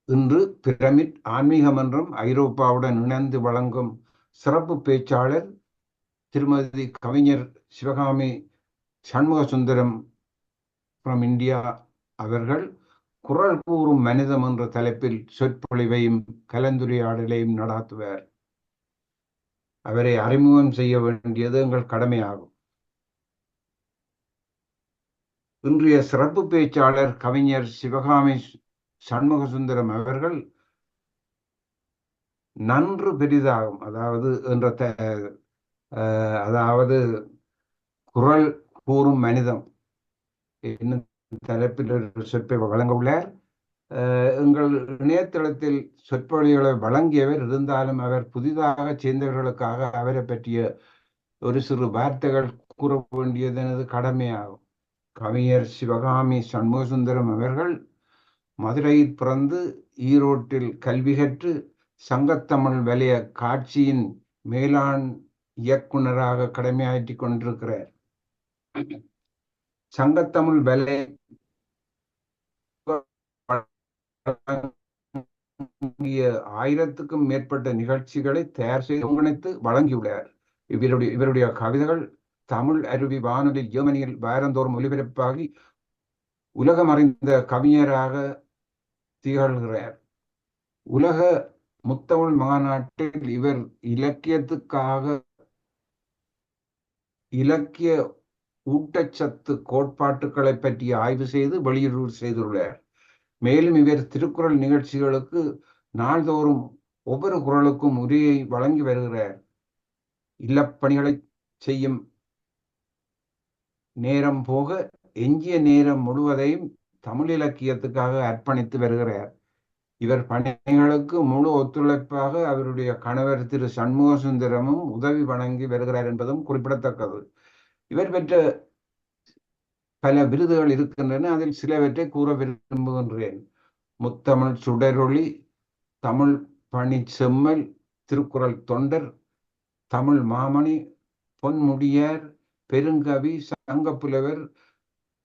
இன்று பிரமிட் ஆன்மீக மன்றம் ஐரோப்பாவுடன் இணைந்து வழங்கும் சிறப்பு பேச்சாளர் திருமதி கவிஞர் சிவகாமி சண்முகசுந்தரம் ஃப்ரம் இந்தியா அவர்கள் குரல் கூறும் மனிதம் என்ற தலைப்பில் சொற்பொழிவையும் கலந்துரையாடலையும் நடாத்துவார். அவரை அறிமுகம் செய்ய வேண்டியது எங்கள் கடமையாகும். இன்றைய சிறப்பு பேச்சாளர் கவிஞர் சிவகாமி சண்முகசுந்தரம் அவர்கள் நன்று பெரிதாகும் அதாவது குரல் கூறும் மனிதம் என்னும் தலைப்பில் ஒரு சொற்பை வழங்க உள்ளார். எங்கள் இணையதளத்தில் சொற்பொழிகளை வழங்கியவர் இருந்தாலும் அவர் புதிதாக சேர்ந்தவர்களுக்காக அவரை பற்றிய ஒரு சிறு வார்த்தைகள் கூற வேண்டியது எனது கடமையாகும். கவிஞர் சிவகாமி சண்முகசுந்தரம் அவர்கள் மதுரையில் பிறந்து ஈரோட்டில் கல்வி கற்று சங்கத்தமிழ் வலய காட்சியின் மேலாண் இயக்குனராக கடமையாற்றிக் கொண்டிருக்கிறார். சங்கத்தமிழ் வலய ஆயிரத்துக்கும் மேற்பட்ட நிகழ்ச்சிகளை தயார் செய்து ஒருங்கிணைத்து வழங்கியுள்ளார். இவருடைய கவிதைகள் தமிழ் அருவி வானொலி ஜெர்மனியில் வாரந்தோறும் ஒலிபரப்பாகி உலகம் அறிந்த கவிஞராக திகழ்கிறார். உலக முத்தமிழ் மாநாட்டில் இவர் இலக்கிய ஊட்டச்சத்து கோட்பாட்டுகளை பற்றி ஆய்வு செய்து வெளியீடு செய்துள்ளார். மேலும் இவர் திருக்குறள் நிகழ்ச்சிகளுக்கு நாள்தோறும் ஒவ்வொரு குறளுக்கும் உரையை வழங்கி வருகிறார். இல்லப்பணிகளை செய்யும் நேரம் போக எஞ்சிய நேரம் முழுவதையும் தமிழ் இலக்கியத்துக்காக அர்ப்பணித்து வருகிறார். இவர் பணிகளுக்கு முழு ஒத்துழைப்பாக அவருடைய கணவர் திரு சண்முகசுந்தரமும் உதவி வழங்கி வருகிறார் என்பதும் குறிப்பிடத்தக்கது. இவர் பெற்ற பல விருதுகள் இருக்கின்றன. அதில் சிலவற்றை கூற விரும்புகின்றேன். முத்தமிழ் சுடரொளி, தமிழ் பணி செம்மல், திருக்குறள் தொண்டர், தமிழ் மாமணி, பொன்முடியார், பெருங்கவி, சங்கப்புலவர்,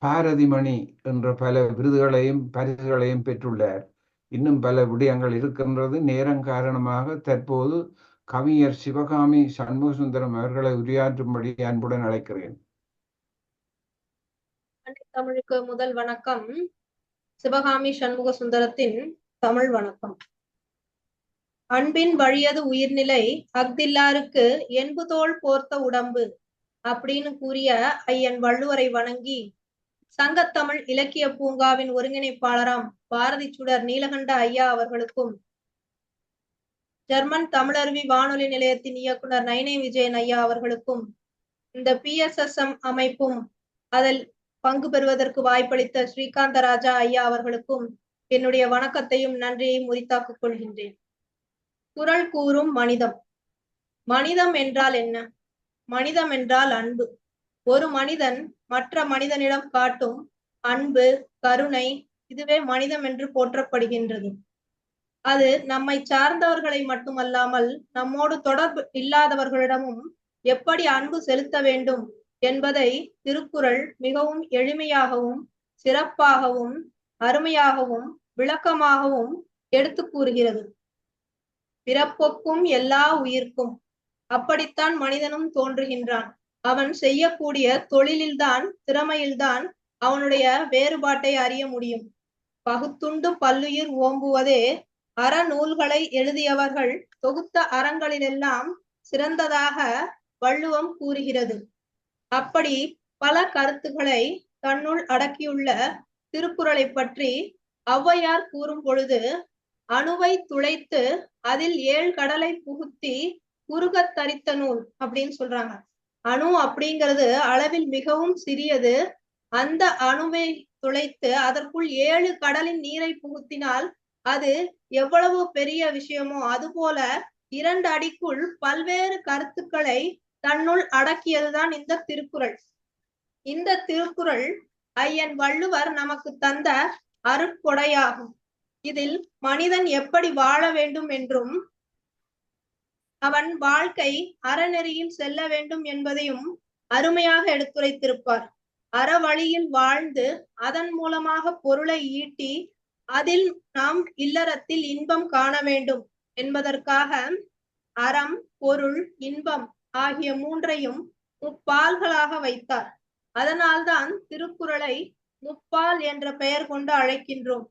பாரதிமணி என்ற பல விருதுகளையும் பரிசுகளையும் பெற்றுள்ளார். இன்னும் பல விடயங்கள் இருக்கின்றது. நேரம் காரணமாக தற்போது கவிஞர் சிவகாமி சண்முகசுந்தரம் அவர்களை உரையாற்றும்படி அன்புடன் அழைக்கிறேன். தமிழுக்கு முதல் வணக்கம். சிவகாமி சண்முகசுந்தரத்தின் தமிழ் வணக்கம். அன்பின் வழியது உயிர்நிலை அஃதில்லாருக்கு என்புதோள் போர்த்த உடம்பு அப்படின்னு கூறிய ஐயன் வள்ளுவரை வணங்கி சங்கத்தமிழ் இலக்கிய பூங்காவின் ஒருங்கிணைப்பாளராம் பாரதி சுடர் நீலகண்ட ஐயா அவர்களுக்கும், ஜெர்மன் தமிழருவி வானொலி நிலையத்தின் இயக்குனர் நைனே விஜயன் ஐயா அவர்களுக்கும், இந்த PSSM அமைப்பும் அதில் பங்கு பெறுவதற்கு வாய்ப்பளித்த ஸ்ரீகாந்த ராஜா ஐயா அவர்களுக்கும் என்னுடைய வணக்கத்தையும் நன்றியையும் உரித்தாக்கிக் கொள்கின்றேன். குரல் கூறும் மனிதம். மனிதம் என்றால் என்ன? மனிதம் என்றால் அன்பு. ஒரு மனிதன் மற்ற மனிதனிடம் காட்டும் அன்பு, கருணை, இதுவே மனிதம் என்று போற்றப்படுகின்றது. அது நம்மை சார்ந்தவர்களை மட்டுமல்லாமல் நம்மோடு தொடர்பு இல்லாதவர்களிடமும் எப்படி அன்பு செலுத்த வேண்டும் என்பதை திருக்குறள் மிகவும் எளிமையாகவும் சிறப்பாகவும் அருமையாகவும் விளக்கமாகவும் எடுத்து கூறுகிறது. பிறப்பொக்கும் எல்லா உயிர்க்கும், அப்படித்தான் மனிதனும் தோன்றுகின்றான். அவன் செய்யக்கூடிய தொழிலில்தான், திறமையில்தான் அவனுடைய வேறுபாட்டை அறிய முடியும். பகுத்துண்டு பல்லுயிர் ஓம்புவதே அறநூல்களை எழுதியவர்கள் தொகுத்த அறங்களிலெல்லாம் சிறந்ததாக வள்ளுவம் கூறுகிறது. அப்படி பல கருத்துக்களை தன்னுள் அடக்கியுள்ள திருக்குறளை பற்றி ஔவையார் கூறும் பொழுது, அணுவை துளைத்து அதில் 7 கடலை புகுத்தி குறுகத் தரித்த நூல் அப்படின்னு சொல்றாங்க. அணு அப்படிங்கிறது அளவில் மிகவும் சிறியது. அந்த அணுவை துளைத்து அதற்குள் 7 கடலின் நீரை புகுத்தினால் அது எவ்வளவு பெரிய விஷயமோ, அதுபோல 2 அடிக்குள் பல்வேறு கருத்துக்களை தன்னுள் அடக்கியதுதான் இந்த திருக்குறள். இந்த திருக்குறள் ஐயன் வள்ளுவர் நமக்கு தந்த அருட்கொடையாகும். இதில் மனிதன் எப்படி வாழ வேண்டும் என்றும் அவன் வாழ்க்கை அறநெறியில் செல்ல வேண்டும் என்பதையும் அருமையாக எடுத்துரைத்திருப்பார். அறவழியில் வாழ்ந்து அதன் மூலமாக பொருளை ஈட்டி அதில் நாம் இல்லறத்தில் இன்பம் காண வேண்டும் என்பதற்காக அறம், பொருள், இன்பம் ஆகிய மூன்றையும் முப்பால்களாக வைத்தார். அதனால்தான் திருக்குறளை முப்பால் என்ற பெயர் கொண்டு அழைக்கின்றோம்.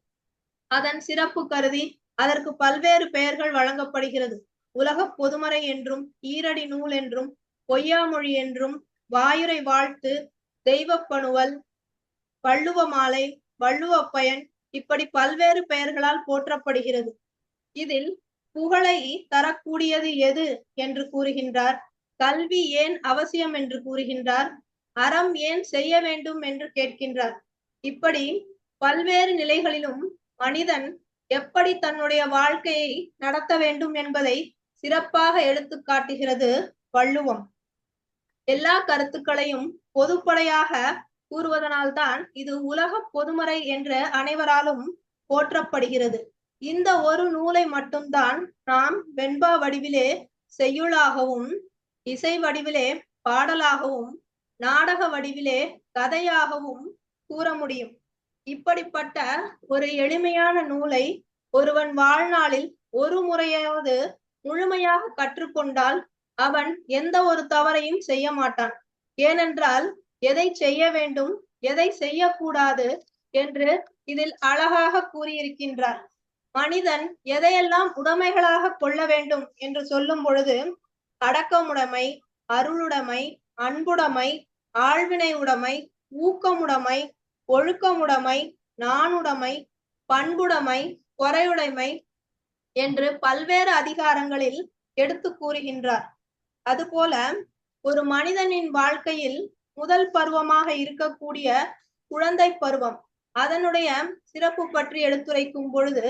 அதன் சிறப்பு கருதி அதற்கு பல்வேறு பெயர்கள் வழங்கப்படுகிறது. உலக பொதுமறை என்றும், ஈரடி நூல் என்றும், பொய்யாமொழி என்றும், வாயுரை வாழ்த்து, தெய்வப்பணுவல், வள்ளுவ மாலை, வள்ளுவ பயன், இப்படி பல்வேறு பெயர்களால் போற்றப்படுகிறது. இதில் புகழை தரக்கூடியது எது என்று கூறுகின்றார். கல்வி ஏன் அவசியம் என்று கூறுகின்றார். அறம் ஏன் செய்ய வேண்டும் என்று கேட்கின்றார். இப்படி பல்வேறு நிலைகளிலும் மனிதன் எப்படி தன்னுடைய வாழ்க்கையை நடத்த வேண்டும் என்பதை சிறப்பாக எடுத்து காட்டுகிறது வள்ளுவம். எல்லா கருத்துக்களையும் பொதுப்படையாக கூறுவதனால்தான் இது உலக பொதுமறை என்று அனைவராலும் போற்றப்படுகிறது. இந்த ஒரு நூலை மட்டும்தான் நாம் வெண்பா வடிவிலே செய்யுளாகவும், இசை வடிவிலே பாடலாகவும், நாடக வடிவிலே கதையாகவும் கூற முடியும். இப்படிப்பட்ட ஒரு எளிமையான நூலை ஒருவன் வாழ்நாளில் ஒரு முறையாவது முழுமையாக கற்றுக்கொண்டால் அவன் எந்த ஒரு தவறையும் செய்ய மாட்டான். ஏனென்றால் எதை செய்ய வேண்டும், எதை செய்யக்கூடாது என்று இதில் அழகாக கூறியிருக்கின்றார். மனிதன் எதையெல்லாம் உடைமைகளாக கொள்ள வேண்டும் என்று சொல்லும் பொழுது அடக்கமுடைமை, அருளுடைமை, அன்புடைமை, ஆழ்வினை உடைமை, ஊக்கமுடைமை, ஒழுக்கமுடைமை, நாணுடைமை, பண்புடைமை, பொறையுடைமை என்று பல்வேறு அதிகாரங்களில் எடுத்து கூறுகின்றார். அதுபோல ஒரு மனிதனின் வாழ்க்கையில் முதல் பருவமாக இருக்கக்கூடிய குழந்தை பருவம், அதனுடைய சிறப்பு பற்றி எடுத்துரைக்கும் பொழுது,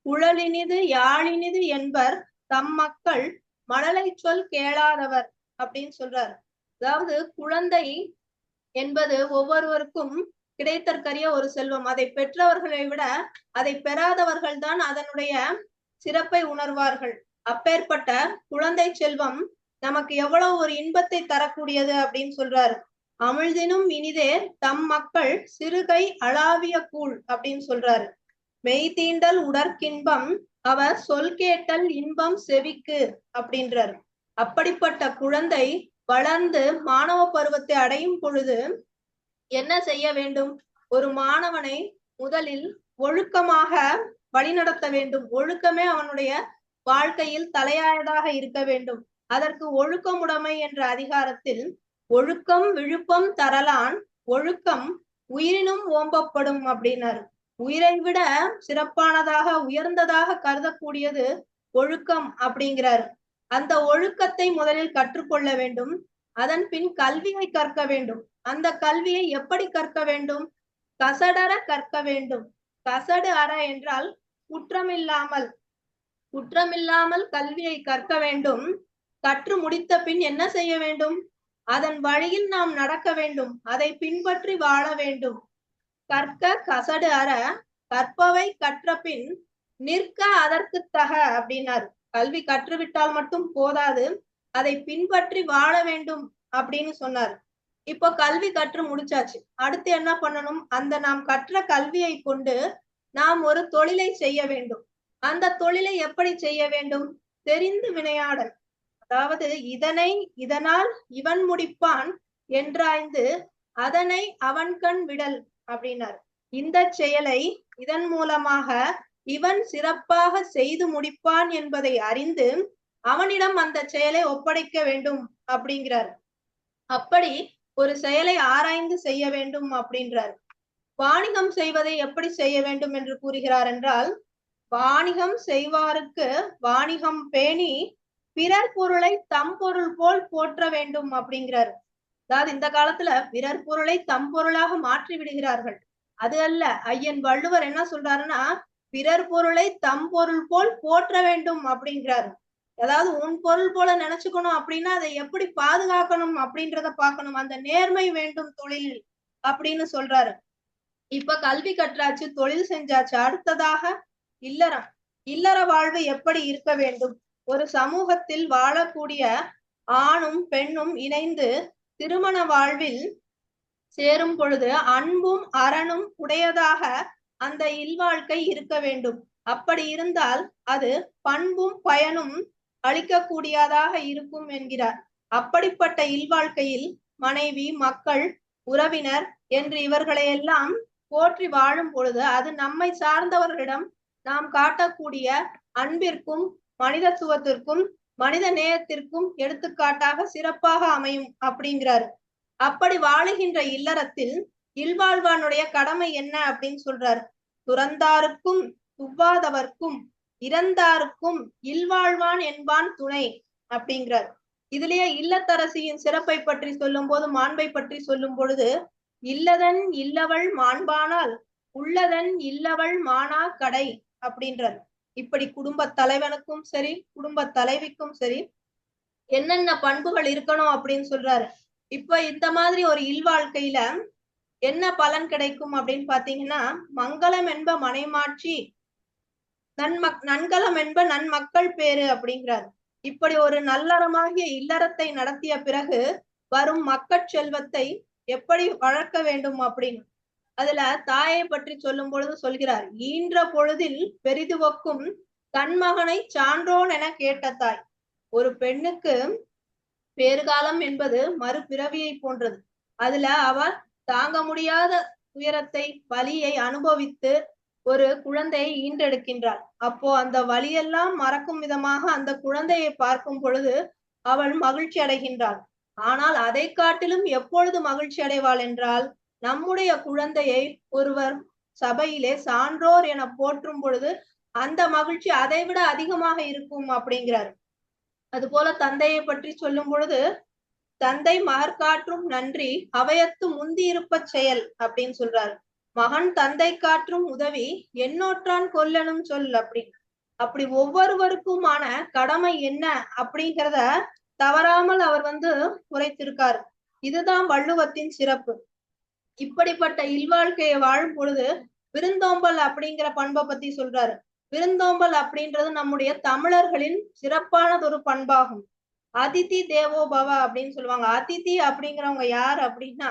குழலினிது யாழினிது என்பர் தம் மக்கள் மழலை சொல் கேளாதவர் அப்படின்னு சொல்றார். அதாவது குழந்தை என்பது ஒவ்வொருவருக்கும் கிடைத்தற்கரிய ஒரு செல்வம். அதை பெற்றவர்களை விட அதை பெறாதவர்கள் தான் அதனுடைய சிறப்பை உணர்வார்கள். அப்பேற்பட்ட குழந்தை செல்வம் நமக்கு எவ்வளவு ஒரு இன்பத்தை தரக்கூடியது அப்படின்னு சொல்றாரு. அமிழ்தினும் இனிதே தம் மக்கள் சிறுகை அளாவிய கூழ் அப்படின்னு சொல்றாரு. மெய் தீண்டல் உடற்கின்பம் அவர் சொல் கேட்டல் இன்பம் செவிக்கு அப்படின்றார். அப்படிப்பட்ட குழந்தை வளர்ந்து மாணவ பருவத்தை அடையும் பொழுது என்ன செய்ய வேண்டும்? ஒரு மாணவனை முதலில் ஒழுக்கமாக வழிநடத்த வேண்டும். ஒழுக்கமே அவனுடைய வாழ்க்கையில் தலையாயதாக இருக்க வேண்டும். அதற்கு ஒழுக்கமுடைமை என்ற அதிகாரத்தில் ஒழுக்கம் விழுப்பம் தரலான் ஒழுக்கம் உயிரினும் ஓம்பப்படும் அப்படின்னாரு. உயிரை விட சிறப்பானதாக உயர்ந்ததாக கருதக்கூடியது ஒழுக்கம் அப்படிங்கிறாரு. அந்த ஒழுக்கத்தை முதலில் கற்றுக்கொள்ள வேண்டும். அதன் பின் கல்வியை கற்க வேண்டும். அந்த கல்வியை எப்படி கற்க வேண்டும்? கசடற கற்க வேண்டும். கசடு அற என்றால் குற்றமில்லாமல், குற்றமில்லாமல் கல்வியை கற்க வேண்டும். கற்று முடித்த பின் என்ன செய்ய வேண்டும்? அதன் வழியில் நாம் நடக்க வேண்டும். அதை பின்பற்றி வாழ வேண்டும். கற்க கசடு அற, கற்பவை கற்ற பின் நிற்க அதற்கு தக அப்படின்னாரு. கல்வி கற்றுவிட்டால் மட்டும் போதாது, அதை பின்பற்றி வாழ வேண்டும் அப்படின்னு சொன்னார். இப்போ கல்வி கற்று முடிச்சாச்சு. அடுத்து என்ன பண்ணணும்? அந்த நாம் கற்ற கல்வியை கொண்டு நாம் ஒரு தொழிலை செய்ய வேண்டும். அந்த தொழிலை எப்படி செய்ய வேண்டும்? தெரிந்து வினையாடல். அதாவது இதனால் இவன் முடிப்பான் என்றாய்ந்து அதனை அவன் கண் விடல் அப்படின்னார். இந்த செயலை இதன் மூலமாக இவன் சிறப்பாக செய்து முடிப்பான் என்பதை அறிந்து அவனிடம் அந்த செயலை ஒப்படைக்க வேண்டும் அப்படிங்கிறார். அப்படி ஒரு செயலை ஆராய்ந்து செய்ய வேண்டும் அப்படின்றார். வாணிகம் செய்வதை எப்படி செய்ய வேண்டும் என்று கூறுகிறார் என்றால், வாணிகம் செய்வாருக்கு வாணிகம் பேணி பிறர் பொருளை தம் பொருள் போல் போற்ற வேண்டும் அப்படிங்கிறார். அதாவது இந்த காலத்துல பிறர் பொருளை தம் பொருளாக மாற்றி விடுகிறார்கள். அது அல்ல, ஐயன் வள்ளுவர் என்ன சொல்றாருன்னா, பிறர் பொருளை தம் பொருள் போல் போற்ற வேண்டும் அப்படிங்கிறாரு. அதாவது உன் பொருள் போல நினைச்சுக்கணும் அப்படின்னா அதை எப்படி பாதுகாக்கணும் அப்படின்றத பார்க்கணும். அந்த நேர்மை வேண்டும் தொழில் அப்படின்னு சொல்றாரு. இப்ப கல்வி கற்றாச்சு, தொழில் செஞ்சாச்சு. அடுத்ததாக இல்லறம். இல்லற வாழ்வு எப்படி இருக்க வேண்டும்? ஒரு சமூகத்தில் வாழக்கூடிய ஆணும் பெண்ணும் இணைந்து திருமண வாழ்வில் சேரும் பொழுது அன்பும் அறனும் உடையதாக அந்த இல்வாழ்க்கை இருக்க வேண்டும். அப்படி இருந்தால் அது பண்பும் பயனும் அளிக்கக்கூடியதாக இருக்கும் என்கிறார். அப்படிப்பட்ட இல்வாழ்க்கையில் மனைவி, மக்கள், உறவினர் என்று இவர்களை எல்லாம் போற்றி வாழும் பொழுது அது நம்மை சார்ந்தவர்களிடம் நாம் காட்டக்கூடிய அன்பிற்கும் மனிதத்துவத்திற்கும் மனித நேயத்திற்கும் எடுத்துக்காட்டாக சிறப்பாக அமையும் அப்படிங்கிறாரு. அப்படி வாழுகின்ற இல்லறத்தில் இல்வாழ்வானுடைய கடமை என்ன அப்படின்னு சொல்றாரு. துறந்தாருக்கும் துவாதவர்க்கும் இறந்தாருக்கும் இல்வாழ்வான் என்பான் துணை அப்படிங்கிறார். இதுலயே இல்லத்தரசியின் சிறப்பை பற்றி சொல்லும் போது, மாண்பை பற்றி சொல்லும் பொழுது, இல்லதன் இல்லவள் மாண்பானால் உள்ளதன் இல்லவள் மானா கடை அப்படின்றார். இப்படி குடும்ப தலைவனுக்கும் சரி, குடும்ப தலைவிக்கும் சரி என்னென்ன பண்புகள் இருக்கணும் அப்படின்னு சொல்றாரு. இப்ப இந்த மாதிரி ஒரு இல்வாழ்க்கையில என்ன பலன் கிடைக்கும் அப்படின்னு பாத்தீங்கன்னா, மங்களம் என்ப மனைமாட்சி, நன்கலம் என்ப நன்மக்கள் பேரு அப்படிங்கிறார். இப்படி ஒரு நல்லறமாகிய இல்லறத்தை நடத்திய பிறகு வரும் மக்கட் செல்வத்தை எப்படி வளர்க்க வேண்டும் அப்படின்னு அதுல தாயை பற்றி சொல்லும் பொழுது சொல்கிறார். ஈன்ற பொழுதில் பெரிதுவக்கும் தன் மகனை சான்றோன் என கேட்ட தாய். ஒரு பெண்ணுக்கு பேறுகாலம் என்பது மறுபிறவியை போன்றது. அதுல அவர் தாங்க முடியாத துயரத்தை, வலியை அனுபவித்து ஒரு குழந்தையை ஈன்றெடுக்கின்றார். அப்போ அந்த வலியெல்லாம் மறக்கும் விதமாக அந்த குழந்தையை பார்க்கும் பொழுது அவள் மகிழ்ச்சி அடைகின்றாள். ஆனால் அதை காட்டிலும் எப்பொழுது மகிழ்ச்சி அடைவாள் என்றால், நம்முடைய குழந்தையை ஒருவர் சபையிலே சான்றோர் என போற்றும் பொழுது அந்த மகிழ்ச்சி அதைவிட அதிகமாக இருக்கும் அப்படிங்கிறார். அது போல தந்தையை பற்றி சொல்லும் பொழுது, தந்தை மகற்காற்றும் நன்றி அவையத்து முந்தி இருப்ப செயல் அப்படின்னு சொல்றாரு. மகன் தந்தை காற்றும் உதவி எண்ணோற்றான் கொல்லனும் சொல் அப்படி ஒவ்வொருவருக்குமான கடமை என்ன அப்படிங்கிறத தவறாமல் அவர் உரைத்திருக்காரு. இதுதான் வள்ளுவத்தின் சிறப்பு. இப்படிப்பட்ட இல்வாழ்க்கையை வாழும் பொழுது விருந்தோம்பல் அப்படிங்கிற பண்பை பத்தி சொல்றாரு. விருந்தோம்பல் அப்படின்றது நம்முடைய தமிழர்களின் சிறப்பானதொரு பண்பாகும். அதிதி தேவோ பவ அப்படின்னு சொல்லுவாங்க. அதிதி அப்படிங்கிறவங்க யார் அப்படின்னா,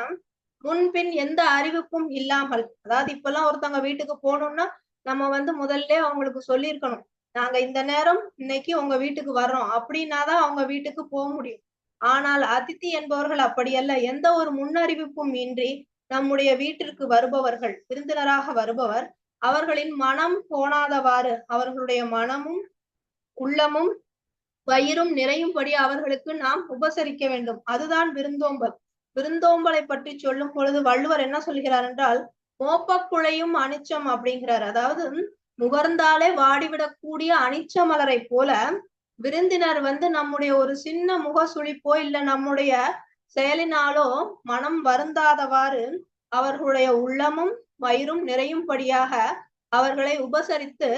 முன்பின் எந்த அறிவிப்பும் இல்லாமல், அதாவது இப்பெல்லாம் ஒருத்தவங்க வீட்டுக்கு போகணும்னா நம்ம முதல்ல அவங்களுக்கு சொல்லியிருக்கணும், நாங்க இந்த நேரம் இன்னைக்கு உங்க வீட்டுக்கு வர்றோம் அப்படின்னாதான் அவங்க வீட்டுக்கு போக முடியும். ஆனால் அதிதி என்பவர்கள் அப்படியல்ல. எந்த ஒரு முன்னறிவிப்பும் இன்றி நம்முடைய வீட்டிற்கு வருபவர்கள், விருந்தினராக வருபவர், அவர்களின் மனம் கோணாதவாறு அவர்களுடைய மனமும் உள்ளமும் வயிறும் நிறையும்படி அவர்களுக்கு நாம் உபசரிக்க வேண்டும். அதுதான் விருந்தோம்பல். விருந்தோம்பலை பற்றி சொல்லும் பொழுது வள்ளுவர் என்ன சொல்கிறார் என்றால், மோப்பக்குழையும் அனிச்சம் அப்படிங்கிறார். அதாவது முகர்ந்தாலே வாடிவிடக்கூடிய அனிச்ச மலரை போல விருந்தினர் நம்முடைய ஒரு சின்ன முகசுளிப்போ இல்ல நம்முடைய செயலினாலோ மனம் வருந்தாதவாறு அவர்களுடைய உள்ளமும் வயிறும் நிறையும்படியாக அவர்களை உபசரித்து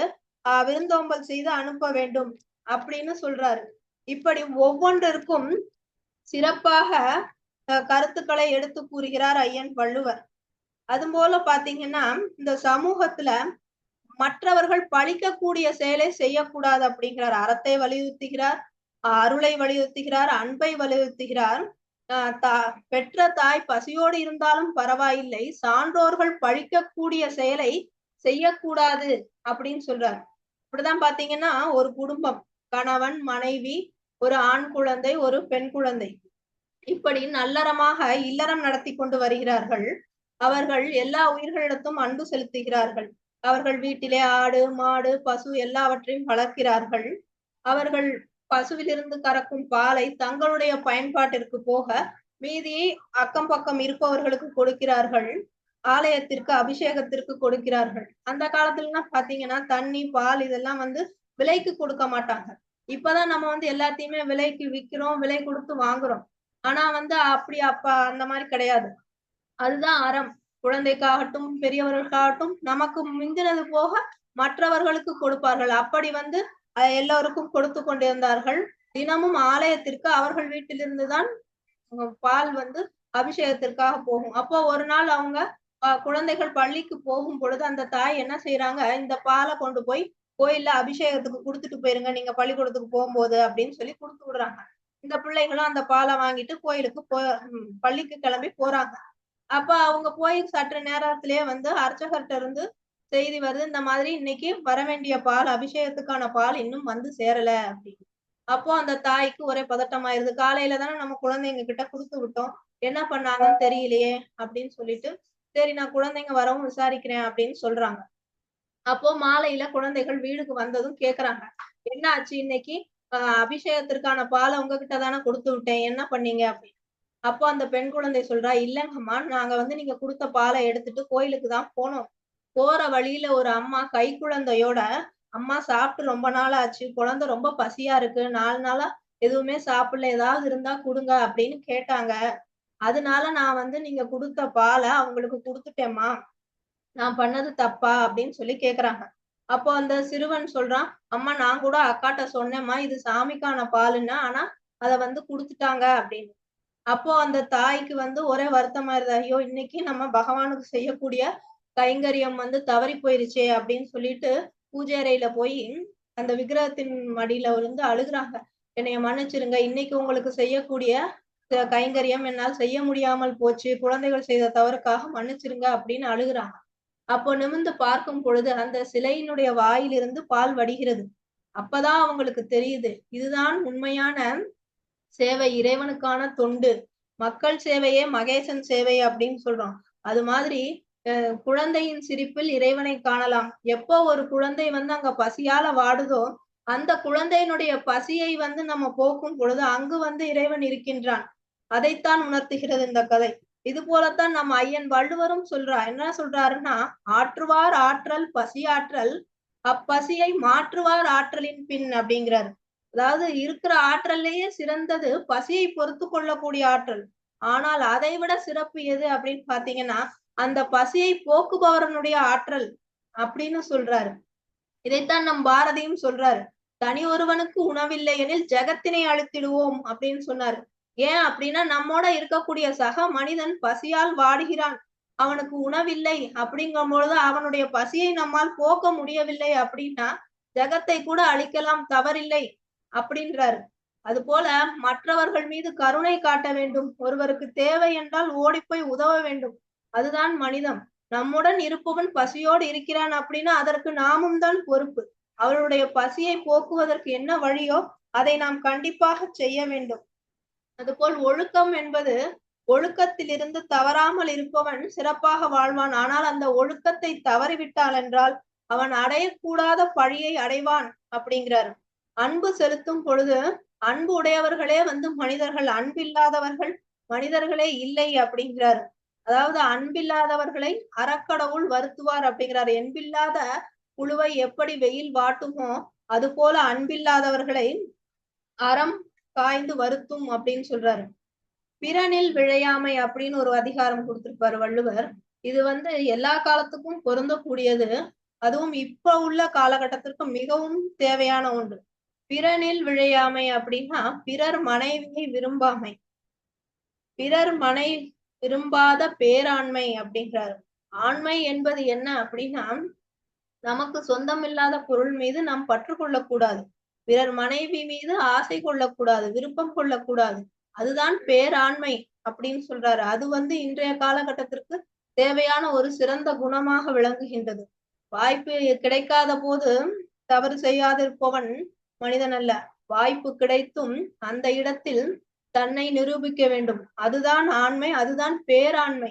விருந்தோம்பல் செய்து அனுப்ப வேண்டும் அப்படின்னு சொல்றாரு. இப்படி ஒவ்வொன்றிற்கும் சிறப்பாக கருத்துக்களை எடுத்து கூறுகிறார் ஐயன் வள்ளுவர். அது போல பாத்தீங்கன்னா, இந்த சமூகத்துல மற்றவர்கள் பழிக்கக்கூடிய செயலை செய்யக்கூடாது அப்படிங்கிறார். அறத்தை வலியுறுத்துகிறார், அருளை வலியுறுத்துகிறார், அன்பை வலியுறுத்துகிறார். பெற்ற தாய் பசியோடு இருந்தாலும் பரவாயில்லை, சான்றோர்கள் பழிக்கக்கூடிய செயலை செய்யக்கூடாது அப்படின்னு சொல்றார். இப்படிதான் பாத்தீங்கன்னா, ஒரு குடும்பம், கணவன், மனைவி, ஒரு ஆண் குழந்தை, ஒரு பெண் குழந்தை, இப்படி நல்லறமாக இல்லறம் நடத்தி கொண்டு வருகிறார்கள். அவர்கள் எல்லா உயிர்களிடத்தும் அன்பு செலுத்துகிறார்கள். அவர்கள் வீட்டிலே ஆடு, மாடு, பசு எல்லாவற்றையும் வளர்க்கிறார்கள். அவர்கள் பசுவிலிருந்து கறக்கும் பாலை தங்களுடைய பயன்பாட்டிற்கு போக மீதியை அக்கம் பக்கம் இருப்பவர்களுக்கு கொடுக்கிறார்கள். ஆலயத்திற்கு அபிஷேகத்திற்கு கொடுக்கிறார்கள். அந்த காலத்துலலாம் பாத்தீங்கன்னா தண்ணி, பால் இதெல்லாம் விலைக்கு கொடுக்க மாட்டாங்க. இப்பதான் நம்ம எல்லாத்தையுமே விலைக்கு விற்கிறோம், விலை கொடுத்து வாங்குறோம். ஆனா அப்படி அந்த மாதிரி கிடையாது. அதுதான் அறம். குழந்தைக்காகட்டும் பெரியவர்களுக்காகட்டும் நமக்கு மிஞ்சினது போக மற்றவர்களுக்கு கொடுப்பார்கள். அப்படி எல்லோருக்கும் கொடுத்து கொண்டிருந்தார்கள். தினமும் ஆலயத்திற்கு அவர்கள் வீட்டிலிருந்துதான் பால் அபிஷேகத்திற்காக போகும். அப்போ ஒரு நாள் அவங்க குழந்தைகள் பள்ளிக்கு போகும் பொழுது அந்த தாய் என்ன செய்யறாங்க, இந்த பாலை கொண்டு போய் கோயில்ல அபிஷேகத்துக்கு கொடுத்துட்டு போயிருங்க நீங்க பள்ளிக்கூடத்துக்கு போகும்போது அப்படின்னு சொல்லி கொடுத்து விடுறாங்க. இந்த பிள்ளைகளும் அந்த பாலை வாங்கிட்டு கோயிலுக்கு பள்ளிக்கு கிளம்பி போறாங்க. அப்ப அவங்க போய் சற்று நேரத்திலேயே அர்ச்சகர்கிட்ட இருந்து செய்தி வருது, இந்த மாதிரி இன்னைக்கு வர வேண்டிய பால், அபிஷேகத்துக்கான பால் இன்னும் வந்து சேரல அப்படின்னு. அப்போ அந்த தாய்க்கு ஒரே பதட்டமாயிருது. காலையில தானே நம்ம குழந்தைங்க கிட்ட குடுத்து விட்டோம், என்ன பண்ணாங்கன்னு தெரியலையே அப்படின்னு சொல்லிட்டு, சரி நான் குழந்தைங்க வரவும் விசாரிக்கிறேன் அப்படின்னு சொல்றாங்க. அப்போ மாலையில குழந்தைகள் வீடுக்கு வந்ததும் கேக்குறாங்க, என்ன ஆச்சு இன்னைக்கு? அபிஷேகத்திற்கான பால உங்ககிட்ட தானே குடுத்து விட்டேன், என்ன பண்ணீங்க அப்படின்னு. அப்போ அந்த பெண் குழந்தை சொல்றா, இல்லங்கம்மா, நாங்க வந்து நீங்க குடுத்த பாலை எடுத்துட்டு கோயிலுக்கு தான் போனோம். போற வழியில ஒரு அம்மா கைக்குழந்தையோட, அம்மா சாப்பிட்டு ரொம்ப நாள் ஆச்சு, குழந்தை ரொம்ப பசியா இருக்கு, 4 நாளா எதுவுமே சாப்பிடல, ஏதாவது இருந்தா குடுங்க அப்படின்னு கேட்டாங்க. அதனால நான் வந்து நீங்க குடுத்த பால அவங்களுக்கு குடுத்துட்டேன்மா. நான் பண்ணது தப்பா அப்படின்னு சொல்லி கேக்குறாங்க. அப்போ அந்த சிறுவன் சொல்றான், அம்மா நான் கூட அக்காட்ட சொன்னேம்மா, இது சாமிக்கான பாலுன்னு, ஆனா அத வந்து குடுத்துட்டாங்க அப்படின்னு. அப்போ அந்த தாய்க்கு வந்து ஒரே வருத்தமாயிருது. ஐயோ! இன்னைக்கு நம்ம பகவானுக்கு செய்யக்கூடிய கைங்கரியம் வந்து தவறி போயிருச்சே அப்படின்னு சொல்லிட்டு, பூஜை அறையில போயி அந்த விக்கிரகத்தின் மடியில விழுந்து அழுகுறாங்க. என்னைய மன்னிச்சிருங்க. இன்னைக்கு உங்களுக்கு செய்யக்கூடிய கைங்கரியம் என்னால் செய்ய முடியாமல் போச்சு. குழந்தைகள் செய்த தவறுக்காக மன்னிச்சிருங்க அப்படின்னு அழுகுறாங்க. அப்போ நிமிர்ந்து பார்க்கும் பொழுது அந்த சிலையினுடைய வாயிலிருந்து பால் வடிகிறது. அப்பதான் அவங்களுக்கு தெரியுது. இதுதான் உண்மையான சேவை, இறைவனுக்கான தொண்டு. மக்கள் சேவையே மகேசன் சேவை அப்படின்னு சொல்றோம். அது மாதிரி குழந்தையின் சிரிப்பில் இறைவனை காணலாம். எப்போ ஒரு குழந்தை வந்து அங்க பசியால வாடுதோ, அந்த குழந்தையினுடைய பசியை வந்து நம்ம போக்கும் பொழுது அங்கு வந்து இறைவன் இருக்கின்றான். அதைத்தான் உணர்த்துகிறது இந்த கதை. இது போலத்தான் நம்ம ஐயன் வள்ளுவரும் சொல்றார். என்ன சொல்றாருன்னா, ஆற்றுவார் ஆற்றல் பசியாற்றல், அப்பசியை மாற்றுவார் ஆற்றலின் பின் அப்படிங்கிறாரு. அதாவது இருக்கிற ஆற்றல்லேயே சிறந்தது பசியை பொறுத்து கொள்ளக்கூடிய ஆற்றல். ஆனால் அதை விட சிறப்பு எது அப்படின்னு பாத்தீங்கன்னா, அந்த பசியை போக்குபவரனுடைய ஆற்றல் அப்படின்னு சொல்றாரு. இதைத்தான் நம் பாரதியும் சொல்றாரு. தனி ஒருவனுக்கு உணவில்லை எனில் ஜெகத்தினை அழித்திடுவோம் அப்படின்னு சொன்னாரு. ஏன் அப்படின்னா, நம்மோட இருக்கக்கூடிய சக மனிதன் பசியால் வாடுகிறான். அவனுக்கு உணவில்லை அப்படிங்கும் பொழுது அவனுடைய பசியை நம்மால் போக்க முடியவில்லை அப்படின்னா, ஜெகத்தை கூட அழிக்கலாம், தவறில்லை அப்படின்றாரு. அது போல மற்றவர்கள் மீது கருணை காட்ட வேண்டும். ஒருவருக்கு தேவை என்றால் ஓடிப்போய் உதவ வேண்டும். அதுதான் மனிதம். நம்முடன் இருப்பவன் பசியோடு இருக்கிறான் அப்படின்னா அதற்கு நாமும் தான் பொறுப்பு. அவருடைய பசியை போக்குவதற்கு என்ன வழியோ அதை நாம் கண்டிப்பாக செய்ய வேண்டும். அதுபோல் ஒழுக்கம் என்பது, ஒழுக்கத்திலிருந்து தவறாமல் இருப்பவன் சிறப்பாக வாழ்வான். ஆனால் அந்த ஒழுக்கத்தை தவறிவிட்டால் என்றால் அவன் அடையக்கூடாத பழியை அடைவான் அப்படிங்கிறார். அன்பு செலுத்தும் பொழுது அன்பு உடையவர்களே வந்து மனிதர்கள், அன்பில்லாதவர்கள் மனிதர்களே இல்லை அப்படிங்கிறார். அதாவது அன்பில்லாதவர்களை அறக்கடவுள் வருத்துவார் அப்படிங்கிறார். என்பில்லாத புழுவை எப்படி வெயில் வாட்டுமோ அது போல அன்பில்லாதவர்களை அறம் காய்ந்து வருத்தும் அப்படின்னு சொல்றாரு. பிறனில் விழையாமை அப்படின்னு ஒரு அதிகாரம் கொடுத்திருப்பாரு வள்ளுவர். இது வந்து எல்லா காலத்துக்கும் பொருந்தக்கூடியது. அதுவும் இப்ப உள்ள காலகட்டத்திற்கு மிகவும் தேவையான ஒன்று. பிறனில் விழையாமை அப்படின்னா பிறர் மனைவியை விரும்பாமை, பிறர் மனை விரும்பாத பேராண்மை அப்படின்றாரு. ஆண்மை என்பது என்ன அப்படின்னா, நமக்கு சொந்தமில்லாத பொருள் மீது நாம் பற்று கொள்ளக்கூடாது. பிறர் மனைவி மீது ஆசை கொள்ளக்கூடாது, விருப்பம் கொள்ளக்கூடாது. அதுதான் பேராண்மை அப்படின்னு சொல்றாரு. அது வந்து இன்றைய காலகட்டத்திற்கு தேவையான ஒரு சிறந்த குணமாக விளங்குகின்றது. வாய்ப்பு கிடைக்காத போது தவறு செய்யாதிருப்பவன் மனிதன் அல்ல. வாய்ப்பு கிடைத்தும் அந்த இடத்தில் தன்னை நிரூபிக்க வேண்டும். அதுதான் ஆண்மை, அதுதான் பேராண்மை.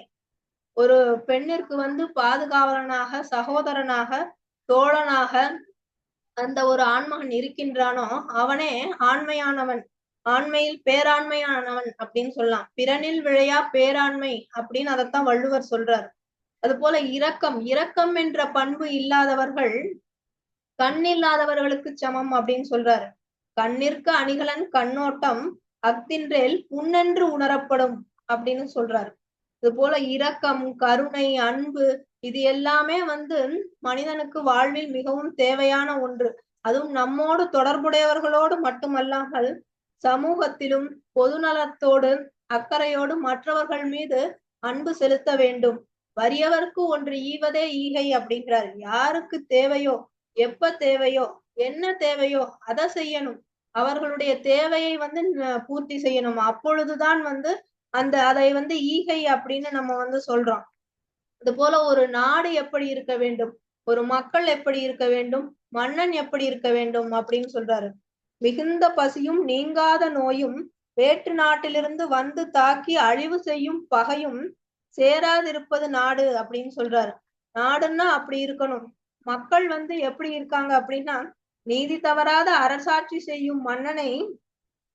ஒரு பெண்ணிற்கு வந்து பாதுகாவலனாக, சகோதரனாக, தோழனாக அந்த ஒரு ஆண்மகன் இருக்கின்றானோ அவனே ஆண்மையானவன், ஆண்மையில் பேராண்மையானவன் அப்படின்னு சொல்லலாம். பிறனில் விழையா பேராண்மை அப்படின்னு அதைத்தான் வள்ளுவர் சொல்றார். அது போல இரக்கம், இரக்கம் என்ற பண்பு இல்லாதவர்கள் கண் இல்லாதவர்களுக்கு சமம் அப்படின்னு சொல்றாரு. கண்ணிற்கு அணிகலன் கண்ணோட்டம், அஃதின்றேல் புண்ணென்று உணரப்படும் அப்படின்னு சொல்றாரு. இது போல இரக்கம், கருணை, அன்பு இது எல்லாமே வந்து மனிதனுக்கு வாழ்வில் மிகவும் தேவையான ஒன்று. அதுவும் நம்மோடு தொடர்புடையவர்களோடு மட்டுமல்லாமல் சமூகத்திலும் பொதுநலத்தோடு அக்கறையோடு மற்றவர்கள் மீது அன்பு செலுத்த வேண்டும். வறியவர்க்கு ஒன்று ஈவதே ஈகை அப்படிங்கிறார். யாருக்கு தேவையோ, எப்ப தேவையோ, என்ன தேவையோ அதை செய்யணும். அவர்களுடைய தேவையை வந்து பூர்த்தி செய்யணும். அப்பொழுதுதான் வந்து அதை வந்து ஈகை அப்படின்னு நம்ம வந்து சொல்றோம். அது போல ஒரு நாடு எப்படி இருக்க வேண்டும், ஒரு மக்கள் எப்படி இருக்க வேண்டும், மன்னன் எப்படி இருக்க வேண்டும் அப்படின்னு சொல்றாரு. மிகுந்த பசியும் நீங்காத நோயும் வேற்று நாட்டிலிருந்து வந்து தாக்கி அழிவு செய்யும் பகையும் சேராதிருப்பது நாடு அப்படின்னு சொல்றாரு. நாடுன்னா அப்படி இருக்கணும். மக்கள் வந்து எப்படி இருக்காங்க அப்படின்னா, நீதி தவறாத அரசாட்சி செய்யும் மன்னனை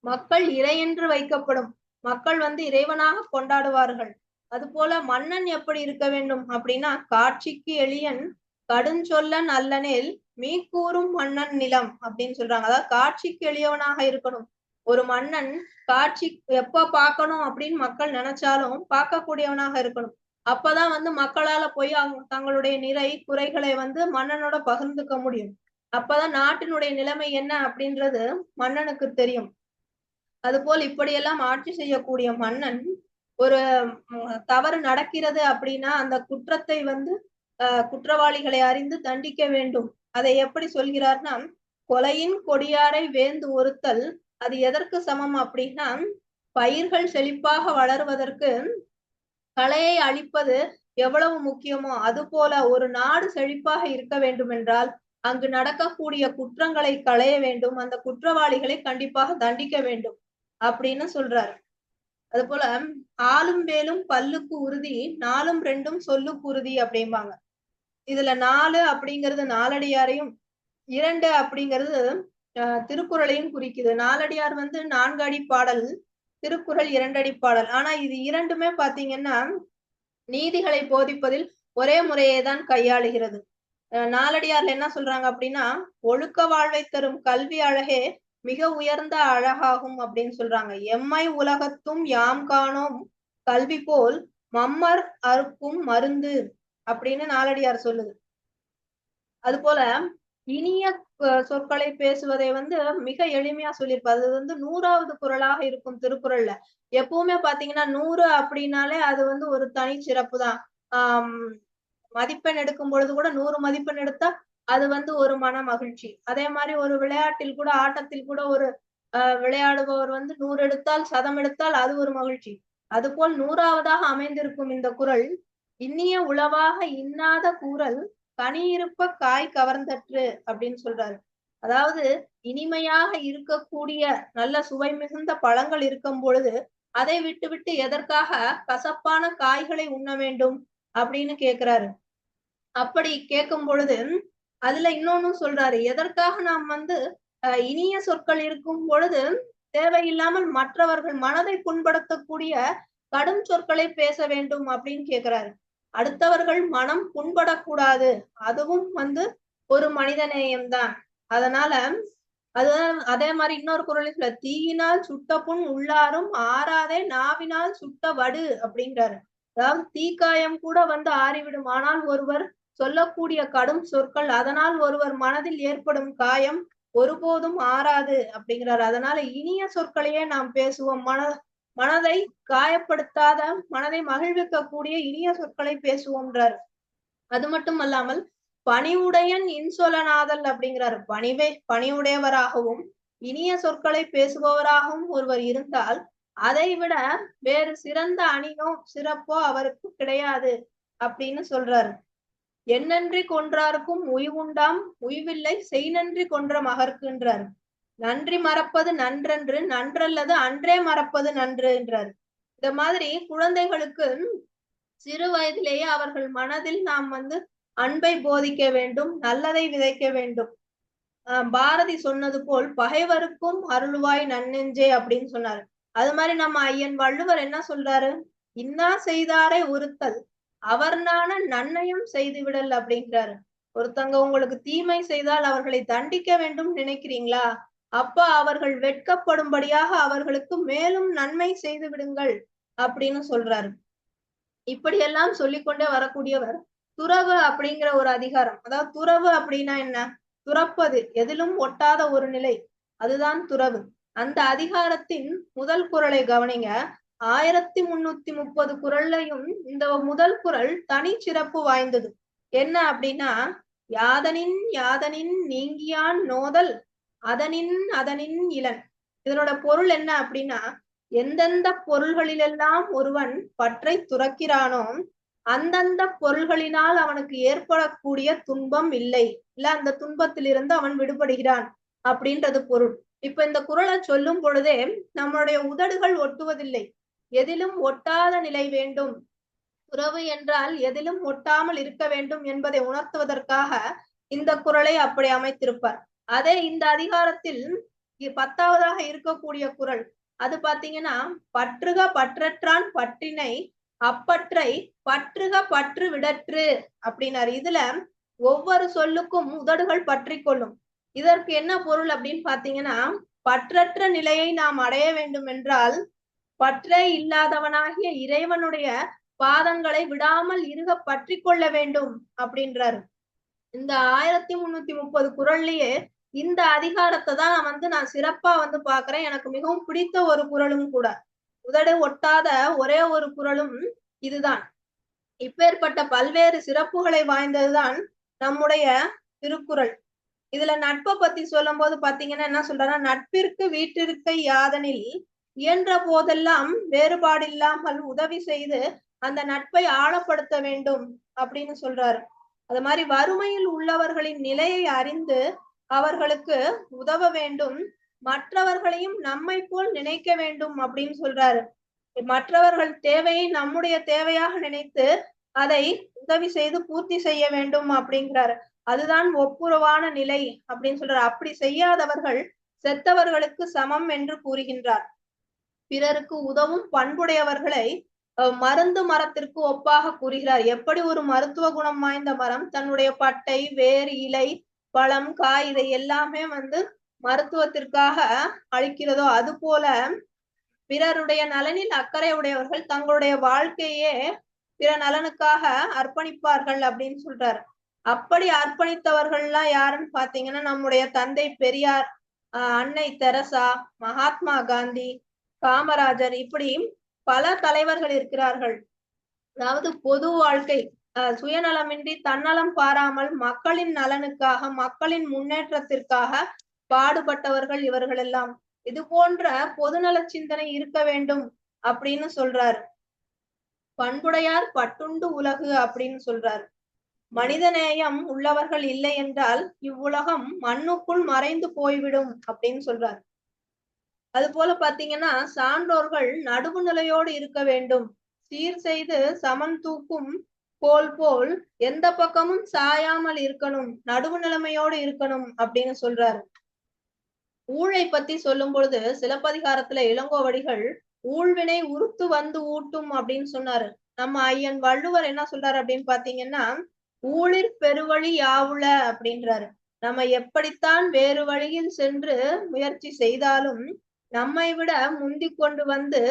மக்கள் இறை என்று வைக்கப்படும். மக்கள் வந்து இறைவனாக கொண்டாடுவார்கள். அது போல மன்னன் எப்படி இருக்க வேண்டும் அப்படின்னா, காட்சிக்கு எளியன் கடுஞ்சொல்லன் அல்லனேல் மீக்கூறும் மன்னன் நிலம் அப்படின்னு சொல்றாங்க. அதாவது காட்சிக்கு எளியவனாக இருக்கணும். ஒரு மன்னன் காட்சி எப்ப பார்க்கணும் அப்படின்னு மக்கள் நினைச்சாலும் பார்க்கக்கூடியவனாக இருக்கணும். அப்பதான் வந்து மக்களால போய் அவங்க தங்களுடைய நிறை குறைகளை வந்து மன்னனோட பகிர்ந்துக்க முடியும். அப்பதான் நாட்டினுடைய நிலைமை என்ன அப்படின்றது மன்னனுக்கு தெரியும். அதுபோல் இப்படியெல்லாம் ஆட்சி செய்யக்கூடிய மன்னன் ஒரு தவறு நடக்கிறது அப்படின்னா அந்த குற்றத்தை வந்து குற்றவாளிகளை அறிந்து தண்டிக்க வேண்டும். அதை எப்படி சொல்கிறார்னா, கொலையின் கொடியாரை வேந்து ஒருத்தல் அது எதற்கு சமம் அப்படின்னா, பயிர்கள் செழிப்பாக வளருவதற்கு களையை அழிப்பது எவ்வளவு முக்கியமோ அது போல ஒரு நாடு செழிப்பாக இருக்க வேண்டும் என்றால் அங்கு நடக்கக்கூடிய குற்றங்களை களைய வேண்டும், அந்த குற்றவாளிகளை கண்டிப்பாக தண்டிக்க வேண்டும் அப்படின்னு சொல்றாரு. அது போல ஆளும் வேலும் பல்லுக்கு உறுதி, நாலும் ரெண்டும் சொல்லுக்கு உறுதி அப்படிம்பாங்க. இதுல 4 அப்படிங்கிறது நாலடியாரையும் 2 அப்படிங்கிறது திருக்குறளையும் குறிக்குது. நாலடியார் வந்து 4 அடி பாடல், திருக்குறள் 2 அடி பாடல். ஆனா இது இரண்டுமே பாத்தீங்கன்னா நீதிகளை போதிப்பதில் ஒரே முறையை தான் கையாளுகிறது. நாலடியார்ல என்ன சொல்றாங்க அப்படின்னா, ஒழுக்க வாழ்வை தரும் கல்வி அழகே மிக உயர்ந்த அழகாகும் அப்படின்னு சொல்றாங்க. எம்மை உலகத்தும் யாம் காணோம் கல்வி போல் மம்மர் அறுக்கும் மருந்து அப்படின்னு நாலடியார் சொல்லுது. அது போல இனிய சொற்களை பேசுவதை வந்து மிக எளிமையா சொல்லியிருப்பாரு. அது வந்து 100வது குறளாக இருக்கும் திருக்குறள்ல. எப்பவுமே பாத்தீங்கன்னா 100 அப்படின்னாலே அது வந்து ஒரு தனி சிறப்பு தான். மதிப்பெண் எடுக்கும் பொழுது கூட 100 மதிப்பெண் எடுத்தா அது வந்து ஒரு மன மகிழ்ச்சி. அதே மாதிரி ஒரு விளையாட்டில் கூட ஆட்டத்தில் கூட ஒரு விளையாடுபவர் வந்து 100 எடுத்தால் சதம் எடுத்தால் அது ஒரு மகிழ்ச்சி. அதுபோல் 100வதாக அமைந்திருக்கும் இந்த குறள், இன்னிய உளவாக இன்னாத கூறல் கனியிருப்ப காய் கவர்ந்தற்று அப்படின்னு சொல்றாரு. அதாவது இனிமையாக இருக்கக்கூடிய நல்ல சுவை மிகுந்த பழங்கள் இருக்கும் பொழுது அதை விட்டு விட்டு எதற்காக கசப்பான காய்களை உண்ண வேண்டும் அப்படின்னு கேக்குறாரு. அப்படி கேட்கும் பொழுது அதுல இன்னொன்னு சொல்றாரு, எதற்காக நாம் வந்து இனிய சொற்கள் இருக்கும் பொழுது தேவையில்லாமல் மற்றவர்கள் மனதை புண்படுத்தக்கூடிய கடும் சொற்களை பேச வேண்டும் அப்படின்னு கேக்குறாரு. அடுத்தவர்கள் மனம் புண்படக்கூடாது, அதுவும் வந்து ஒரு மனித நேயம்தான். அதனால அதே மாதிரி இன்னொரு குறளில் தீயினால் சுட்ட புண் உள்ளாரும் ஆறாதே நாவினால் சுட்ட வடு அப்படின்றாரு. அதாவது தீக்காயம் கூட வந்து ஆறிவிடும், ஆனால் ஒருவர் சொல்லக்கூடிய கடும் சொற்கள் அதனால் ஒருவர் மனதில் ஏற்படும் காயம் ஒருபோதும் ஆறாது அப்படிங்கிறார். அதனால இனிய சொற்களையே நாம் பேசுவோம். மனதை காயப்படுத்தாத, மனதை மகிழ்விக்கக்கூடிய இனிய சொற்களை பேசுவோம்ன்றார். அது மட்டும் அல்லாமல் பணிவுடையன் இன்சொலனாதல் அப்படிங்கிறார். பணிவுடையவராகவும் இனிய சொற்களை பேசுபவராகவும் ஒருவர் இருந்தால் அதை விட வேறு சிறந்த அணியோ சிறப்போ அவருக்கு கிடையாது அப்படின்னு சொல்றாரு. எண்ணன்றி கொன்றாருக்கும் உய்வுண்டாம், உய்வில்லை செய் நன்றி கொன்ற மகர்க்குன்றார். நன்றி மறப்பது நன்றன்று, நன்றல்லது அன்றே மறப்பது நன்று என்றார். இந்த மாதிரி குழந்தைகளுக்கு சிறு வயதிலேயே அவர்கள் மனதில் நாம் வந்து அன்பை போதிக்க வேண்டும், நல்லதை விதைக்க வேண்டும். பாரதி சொன்னது போல் பகைவருக்கும் அருள்வாய் நன்னெஞ்சே அப்படின்னு சொன்னாரு. அது மாதிரி நம்ம ஐயன் வள்ளுவர் என்ன சொல்றாரு, இன்னா செய்தாரை ஒருத்தல் அவர்னான நன்னயம் செய்து விடல் அப்படிங்கிறாரு. ஒருத்தங்க உங்களுக்கு தீமை செய்தால் அவர்களை தண்டிக்க வேண்டும் நினைக்கிறீங்களா, அப்ப அவர்கள் வெட்கப்படும்படியாக அவர்களுக்கு மேலும் நன்மை செய்து விடுங்கள் அப்படின்னு சொல்றாரு. இப்படியெல்லாம் சொல்லிக்கொண்டே வரக்கூடியவர் துறவு அப்படிங்கிற ஒரு அதிகாரம். அதாவது துறவு அப்படின்னா என்ன, துறப்பது, எதிலும் ஒட்டாத ஒரு நிலை, அதுதான் துறவு. அந்த அதிகாரத்தின் முதல் குறளை கவனிங்க. 1330 குறள்லையும் இந்த முதல் குறள் தனி சிறப்பு வாய்ந்தது. என்ன அப்படின்னா, யாதனின் யாதனின் நீங்கியான் நோதல் அதனின் அதனின் இளன். இதனோட பொருள் என்ன அப்படின்னா, எந்தெந்த பொருள்களிலெல்லாம் ஒருவன் பற்றை துறக்கிறானோ அந்தந்த பொருள்களினால் அவனுக்கு ஏற்படக்கூடிய துன்பம் இல்லை, இல்ல அந்த துன்பத்திலிருந்து அவன் விடுபடுகிறான் அப்படின்றது பொருள். இப்ப இந்த குறளை சொல்லும் பொழுதே நம்மளுடைய உதடுகள் ஒட்டுவதில்லை, எதிலும் ஒட்டாத நிலை வேண்டும், துறவு என்றால் எதிலும் ஒட்டாமல் இருக்க வேண்டும் என்பதை உணர்த்துவதற்காக இந்த குறளை அப்படி அமைத்திருப்பார். அதே இந்த அதிகாரத்தில் 10வதாக இருக்கக்கூடிய குறள் அது பாத்தீங்கன்னா, பற்றுக பற்றற்றான் பற்றினை அப்பற்றை பற்றுக பற்று விடற்று அப்படின்னாரு. இதுல ஒவ்வொரு சொல்லுக்கும் உதடுகள் பற்றி கொள்ளும். இதற்கு என்ன பொருள் அப்படின்னு பாத்தீங்கன்னா, பற்றற்ற நிலையை நாம் அடைய வேண்டும் என்றால் பற்றே இல்லாதவனாகிய இறைவனுடைய பாதங்களை விடாமல் இருக பற்றி கொள்ள வேண்டும் அப்படின்றாரு. இந்த 1330 குறள்லயே இந்த அதிகாரத்தை தான் நான் சிறப்பா பாக்குறேன். எனக்கு மிகவும் பிடித்த ஒரு குறளும் கூட. உதடு ஒட்டாத ஒரே ஒரு குறளும் இதுதான். இப்பேற்பட்ட பல்வேறு சிறப்புகளை வாய்ந்ததுதான் நம்முடைய திருக்குறள். இதுல நட்பை பத்தி சொல்லும் போது பாத்தீங்கன்னா என்ன சொல்றாங்கன்னா, நட்பிற்கு வீட்டிற்கை யாதனில் இயன்ற போதெல்லாம் வேறுபாடில்லாமல் உதவி செய்து அந்த நட்பை ஆழப்படுத்த வேண்டும் அப்படின்னு சொல்றாரு. அது மாதிரி வறுமையில் உள்ளவர்களின் நிலையை அறிந்து அவர்களுக்கு உதவ வேண்டும், மற்றவர்களையும் நம்மை போல் நினைக்க வேண்டும் அப்படின்னு சொல்றாரு. மற்றவர்கள் தேவையை நம்முடைய தேவையாக நினைத்து அதை உதவி செய்து பூர்த்தி செய்ய வேண்டும் அப்படிங்கிறாரு. அதுதான் ஒப்புரவான நிலை அப்படின்னு சொல்றாரு. அப்படி செய்யாதவர்கள் செத்தவர்களுக்கு சமம் என்று கூறுகின்றார். பிறருக்கு உதவும் பண்புடையவர்களை மருந்து மரத்திற்கு ஒப்பாக கூறுகிறார். எப்படி ஒரு மருத்துவ குணம் வாய்ந்த மரம் தன்னுடைய பட்டை, வேர், இலை, பழம், காய் இதை எல்லாமே மருத்துவத்திற்காக அளிக்கிறதோ அது போல பிறருடைய நலனில் அக்கறை உடையவர்கள் தங்களுடைய வாழ்க்கையே பிற நலனுக்காக அர்ப்பணிப்பார்கள் அப்படின்னு சொல்றாரு. அப்படி அர்ப்பணித்தவர்கள்லாம் யாருன்னு பாத்தீங்கன்னா, நம்முடைய தந்தை பெரியார், அன்னை தெரசா, மகாத்மா காந்தி, காமராஜர், இப்படி பல தலைவர்கள் இருக்கிறார்கள். அதாவது பொது வாழ்க்கை சுயநலமின்றி தன்னலம் பாராமல் மக்களின் நலனுக்காக, மக்களின் முன்னேற்றத்திற்காக பாடுபட்டவர்கள் இவர்கள் எல்லாம். இது போன்ற பொதுநல சிந்தனை இருக்க வேண்டும் அப்படின்னு சொல்றாரு. பண்புடையார் பட்டுண்டு உலகு அப்படின்னு சொல்றாரு. மனிதநேயம் உள்ளவர்கள் இல்லை என்றால் இவ்வுலகம் மண்ணுக்குள் மறைந்து போய்விடும் அப்படின்னு சொல்றாரு. அது போல பாத்தீங்கன்னா, சான்றோர்கள் நடுவு நிலையோடு இருக்க வேண்டும், சீர் செய்து சமன் தூக்கும் கோல் போல் எந்த பக்கமும் சாயாமல் இருக்கணும், நடுவு நிலைமையோடு இருக்கணும் அப்படின்னு சொல்றாரு. ஊழை பத்தி சொல்லும் பொழுது சிலப்பதிகாரத்துல இளங்கோவடிகள் ஊழ்வினை உறுத்து வந்து ஊட்டும் அப்படின்னு சொன்னாரு. நம்ம ஐயன் வள்ளுவர் என்ன சொல்றாரு அப்படின்னு பாத்தீங்கன்னா, ஊழிற் பெருவழி யாவுள அப்படின்றாரு. நம்ம எப்படித்தான் வேறு வழியில் சென்று முயற்சி செய்தாலும் நம்மை விட முந்தி கொண்டு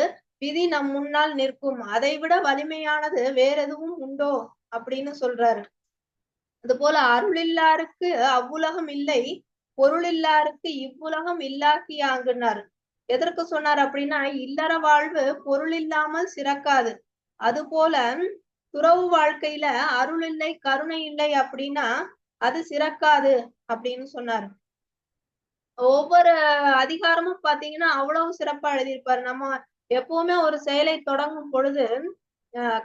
விதி நம் முன்னால் நிற்கும், அதை விட வலிமையானது வேற எதுவும் உண்டோ அப்படின்னு சொல்றாரு. அது போல அருளில்லாருக்கு அவ்வுலகம் இல்லை, பொருளில்லாருக்கு இவ்வுலகம் இல்லாக்கியாங்குனாரு. எதற்கு சொன்னார் அப்படின்னா, இல்லற வாழ்வு பொருள் இல்லாமல் சிறக்காது. அது போல துறவு வாழ்க்கையில அருள் இல்லை, கருணை இல்லை அப்படின்னா அது சிறக்காது அப்படின்னு சொன்னாரு. ஒவ்வொரு அதிகாரமும் பாத்தீங்கன்னா அவ்வளவு சிறப்பா எழுதியிருப்பாரு. நம்ம எப்பவுமே ஒரு செயலை தொடங்கும் பொழுது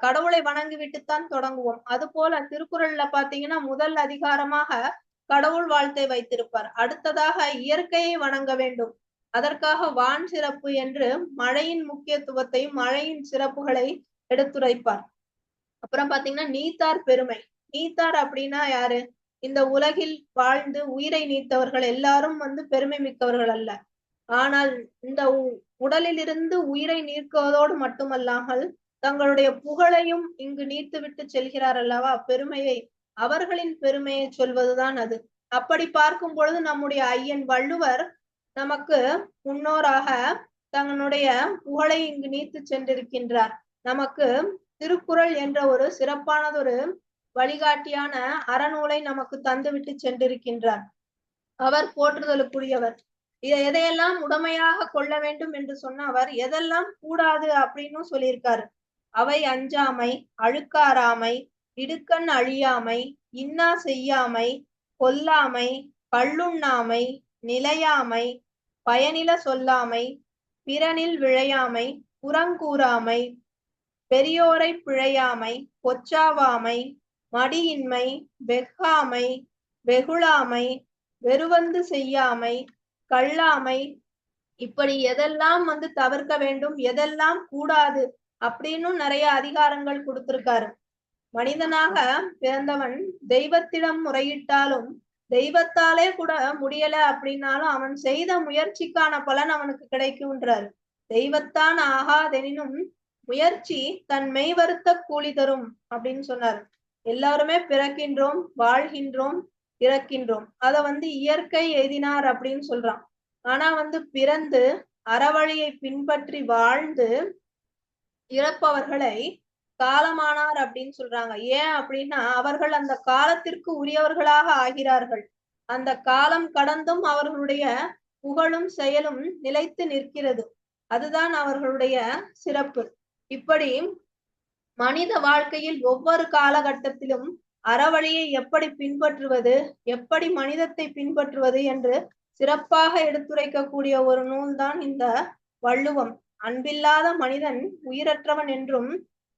கடவுளை வணங்கி விட்டுத்தான் தொடங்குவோம். அது போல திருக்குறள்ல பாத்தீங்கன்னா முதல் அதிகாரமாக கடவுள் வாழ்த்தை வைத்திருப்பார். அடுத்ததாக இயற்கையை வணங்க வேண்டும், அதற்காக வான் சிறப்பு என்று மழையின் முக்கியத்துவத்தையும் மழையின் சிறப்புகளை எடுத்துரைப்பார். அப்புறம் பாத்தீங்கன்னா நீத்தார் பெருமை. நீத்தார் அப்படின்னா யாரு? இந்த உலகில் வாழ்ந்து உயிரை நீத்தவர்கள் எல்லாரும் பெருமை மிக்கவர்கள் அல்ல. ஆனால் இந்த உடலில் இருந்து உயிரை நீக்குவதோடு மட்டுமல்லாமல் தங்களுடைய புகழையும் இங்கு நீத்து விட்டு செல்கிறார் அல்லவா, பெருமையை, அவர்களின் பெருமையை சொல்வதுதான் அது. அப்படி பார்க்கும் பொழுது நம்முடைய ஐயன் வள்ளுவர் நமக்கு முன்னோராக தங்களுடைய புகழை இங்கு நீத்து சென்றிருக்கின்றார். நமக்கு திருக்குறள் என்ற ஒரு சிறப்பானதொரு வழிகாட்டியான அறநூலை நமக்கு தந்துவிட்டு சென்றிருக்கின்றார். அவர் போற்றுதலுக்குரியவர். எதையெல்லாம் உடமையாக கொள்ள வேண்டும் என்று சொன்ன அவர் எதெல்லாம் கூடாது அப்படின்னு சொல்லியிருக்காரு. அவை அஞ்சாமை, அழுக்காராமை, இடுக்கண் அழியாமை, இன்னா செய்யாமை, கொல்லாமை, கள்ளுண்ணாமை, நிலையாமை, பயனில சொல்லாமை, பிறனில் விழையாமை, புறங்கூறாமை, பெரியோரை பிழையாமை, பொச்சாவாமை, மடியின்மை, வெக்காமை, வெகுளாமை, வெறுவந்து செய்யாமை, கள்ளாமை, இப்படி எதெல்லாம் தவிர்க்க வேண்டும், எதெல்லாம் கூடாது அப்படின்னு நிறைய அதிகாரங்கள் கொடுத்திருக்காரு. மனிதனாக பிறந்தவன் தெய்வத்திடம் முறையிட்டாலும் தெய்வத்தாலே கூட முடியல அப்படின்னாலும் அவன் செய்த முயற்சிக்கான பலன் அவனுக்கு கிடைக்கும்ன்றார். தெய்வத்தான் ஆகாதெனினும் முயற்சி தன் மெய் வருத்த கூலி தரும் அப்படின்னு சொன்னார். எல்லாருமே பிறக்கின்றோம், வாழ்கின்றோம், இறக்கின்றோம். அத இயற்கை எய்தினார் அப்படின்னு சொல்றான். ஆனா பிறந்து அறவழியை பின்பற்றி வாழ்ந்து இறப்பவர்களை காலமானார் அப்படின்னு சொல்றாங்க. ஏன் அப்படின்னா அவர்கள் அந்த காலத்திற்கு உரியவர்களாக ஆகிறார்கள். அந்த காலம் கடந்தும் அவர்களுடைய புகழும் செயலும் நிலைத்து நிற்கிறது. அதுதான் அவர்களுடைய சிறப்பு. இப்படி மனித வாழ்க்கையில் ஒவ்வொரு காலகட்டத்திலும் அறவழியை எப்படி பின்பற்றுவது, எப்படி மனிதத்தை பின்பற்றுவது என்று சிறப்பாக எடுத்துரைக்கக்கூடிய ஒரு நூல்தான் இந்த வள்ளுவம். அன்பில்லாத மனிதன் உயிரற்றவன் என்றும்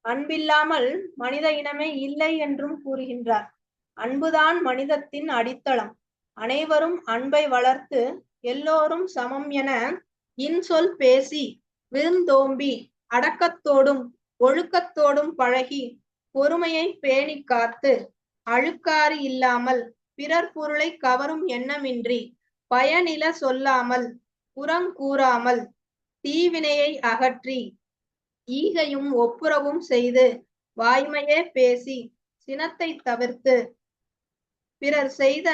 அன்பில்லாமல் மனித இனமே இல்லை என்றும் கூறுகின்றார். அன்புதான் மனிதத்தின் அடித்தளம். அனைவரும் அன்பை வளர்த்து எல்லோரும் சமம் என இன்சொல் பேசி விருந்தோம்பி அடக்கத்தோடும் ஒழுக்கத்தோடும் பழகி பொறுமையை பேணி காத்து அழுக்காறு இல்லாமல் பிறர் பொருளை கவரும் எண்ணமின்றி பயனில சொல்லாமல் புறங்கூறாமல் தீவினையை அகற்றி ஈகையும் ஒப்புரவும் செய்து வாய்மையே பேசி சினத்தை தவிர்த்து பிறர் செய்த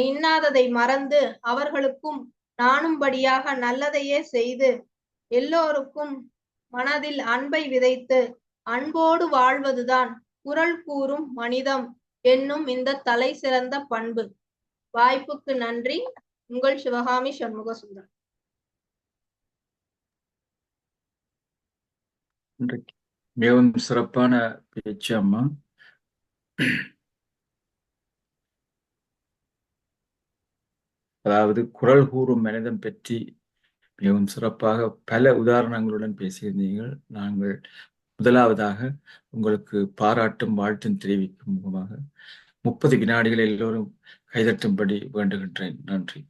இன்னாததை மறந்து அவர்களுக்கும் நாணும்படியாக நல்லதையே செய்து எல்லோருக்கும் மனதில் அன்பை விதைத்து அன்போடு வாழ்வதுதான் குரல் கூறும் மனிதம் என்னும் இந்த தலை சிறந்த பண்பு. வாய்ப்புக்கு நன்றி. உங்கள் சிவகாமி சண்முக சுந்தரம். மிகவும் சிறப்பான பேச்சு அம்மா. அதாவது குரல் கூறும் மனிதம் பற்றி மிகவும் சிறப்பாக பல உதாரணங்களுடன் பேசியிருந்தீர்கள். நாங்கள் முதலாவதாக உங்களுக்கு பாராட்டும் வாழ்த்தும் தெரிவிக்கும் முகமாக 30 வினாடிகள் எல்லோரும் கைதட்டும்படி வேண்டுகின்றேன். நன்றி.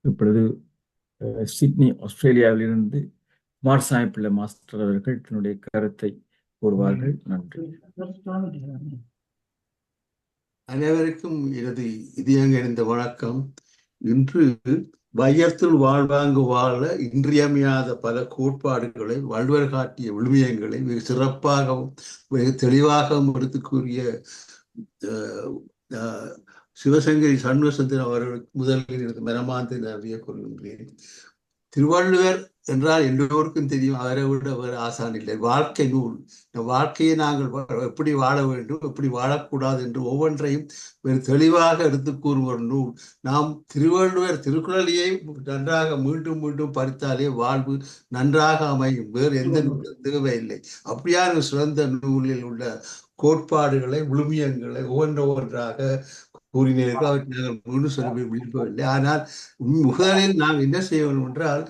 இப்பொழுது சிட்னி ஆஸ்திரேலியாவிலிருந்து குமாரசாமி பிள்ளை மாஸ்டர் அவர்கள் தன்னுடைய கருத்தை கூறுவார்கள். நன்றி. அனைவருக்கும் எனது இதயங்கனிந்த வணக்கம். இன்று வையத்துள் வாழ்வாங்கு வாழ இன்றியமையாத பல கோட்பாடுகளை வள்ளுவர் காட்டிய விழுமியங்களை மிக சிறப்பாகவும் மிக தெளிவாகவும் எடுத்து கூறிய சிவசங்கரி சண்முகசுந்தரம் அவர்களுக்கு முதலில் எனக்கு மனமார்ந்த நன்றியை கொள்கின்றேன். திருவள்ளுவர் என்றால் எல்லோருக்கும் தெரியும், அவரை விட அவர் ஆசான் இல்லை. வாழ்க்கை நூல். இந்த வாழ்க்கையை நாங்கள் எப்படி வாழ வேண்டும், எப்படி வாழக்கூடாது என்று ஒவ்வொன்றையும் தெளிவாக எடுத்து கூறும் ஒரு நூல். நாம் திருவள்ளுவர் திருக்குறளையே நன்றாக மீண்டும் மீண்டும் படித்தாலே வாழ்வு நன்றாக அமையும். வேறு எந்த நூலும் தேவையில்லை. அப்படியான சிறந்த நூலில் உள்ள கோட்பாடுகளை விழுமியங்களை ஒவ்வொன்றாக கூறினீர்கள். அவற்றை நாங்கள் முழு சொல்ல விரும்பவில்லை. ஆனால் முதலில் நாம் என்ன செய்ய வேண்டும் என்றால்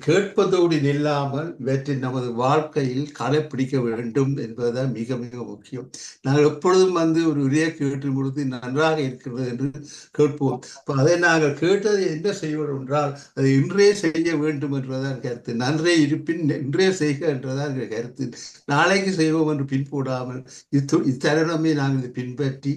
கேட்பதோடு நில்லாமல் இவற்றை நமது வாழ்க்கையில் கடைப்பிடிக்க வேண்டும் என்பதுதான் மிக மிக முக்கியம். நாங்கள் எப்பொழுதும் ஒரு உரையை கேட்டும் பொழுது நன்றாக இருக்கிறது என்று கேட்போம். அதை நாங்கள் கேட்டதை என்ன செய்வோம் என்றால் அதை இன்றே செய்ய வேண்டும் என்பதுதான் கருத்து. நன்றே இருப்பின் இன்றே செய்க என்றதான் கருத்து. நாளைக்கு செய்வோம் என்று பின்போடாமல் இத்தருணமே நாங்கள் இதை பின்பற்றி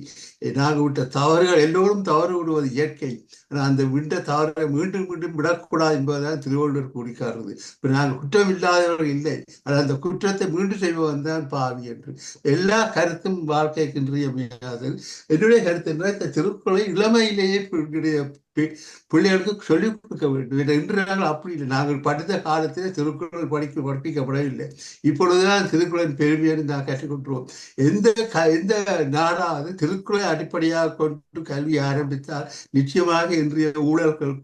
நாங்கள் விட்ட தவறுகள், எல்லோரும் தவறு விடுவது இயற்கை. ஆனால் அந்த விண்ட தவறை மீண்டும் மீண்டும் விடக்கூடாது என்பதுதான் திருவள்ளுவர் கூறிக்காருது. இப்போ நாங்கள் குற்றம் இல்லாதவர்கள் இல்லை, அந்த குற்றத்தை மீண்டும் செய்வன் தான் பாவி என்று. எல்லா கருத்தும் வாழ்க்கைக்கு இன்றியமையாது. என்னுடைய கருத்து என்ன, இந்த திருக்குறளை இளமையிலேயே பிள்ளைகளுக்கு சொல்லிக் கொடுக்க வேண்டும். இன்று நாங்கள் அப்படி இல்லை. நாங்கள் படித்த காலத்திலே திருக்குறள் படிக்கப்படவில்லை. இப்பொழுதுதான் திருக்குறளின் பெருமையை நாம் கற்றுக்கொண்டோம். எந்த நாடாவது திருக்குறளை அடிப்படையாக கொண்டு கல்வி ஆரம்பித்தால் நிச்சயமாக இன்றைய ஊழல்கள்,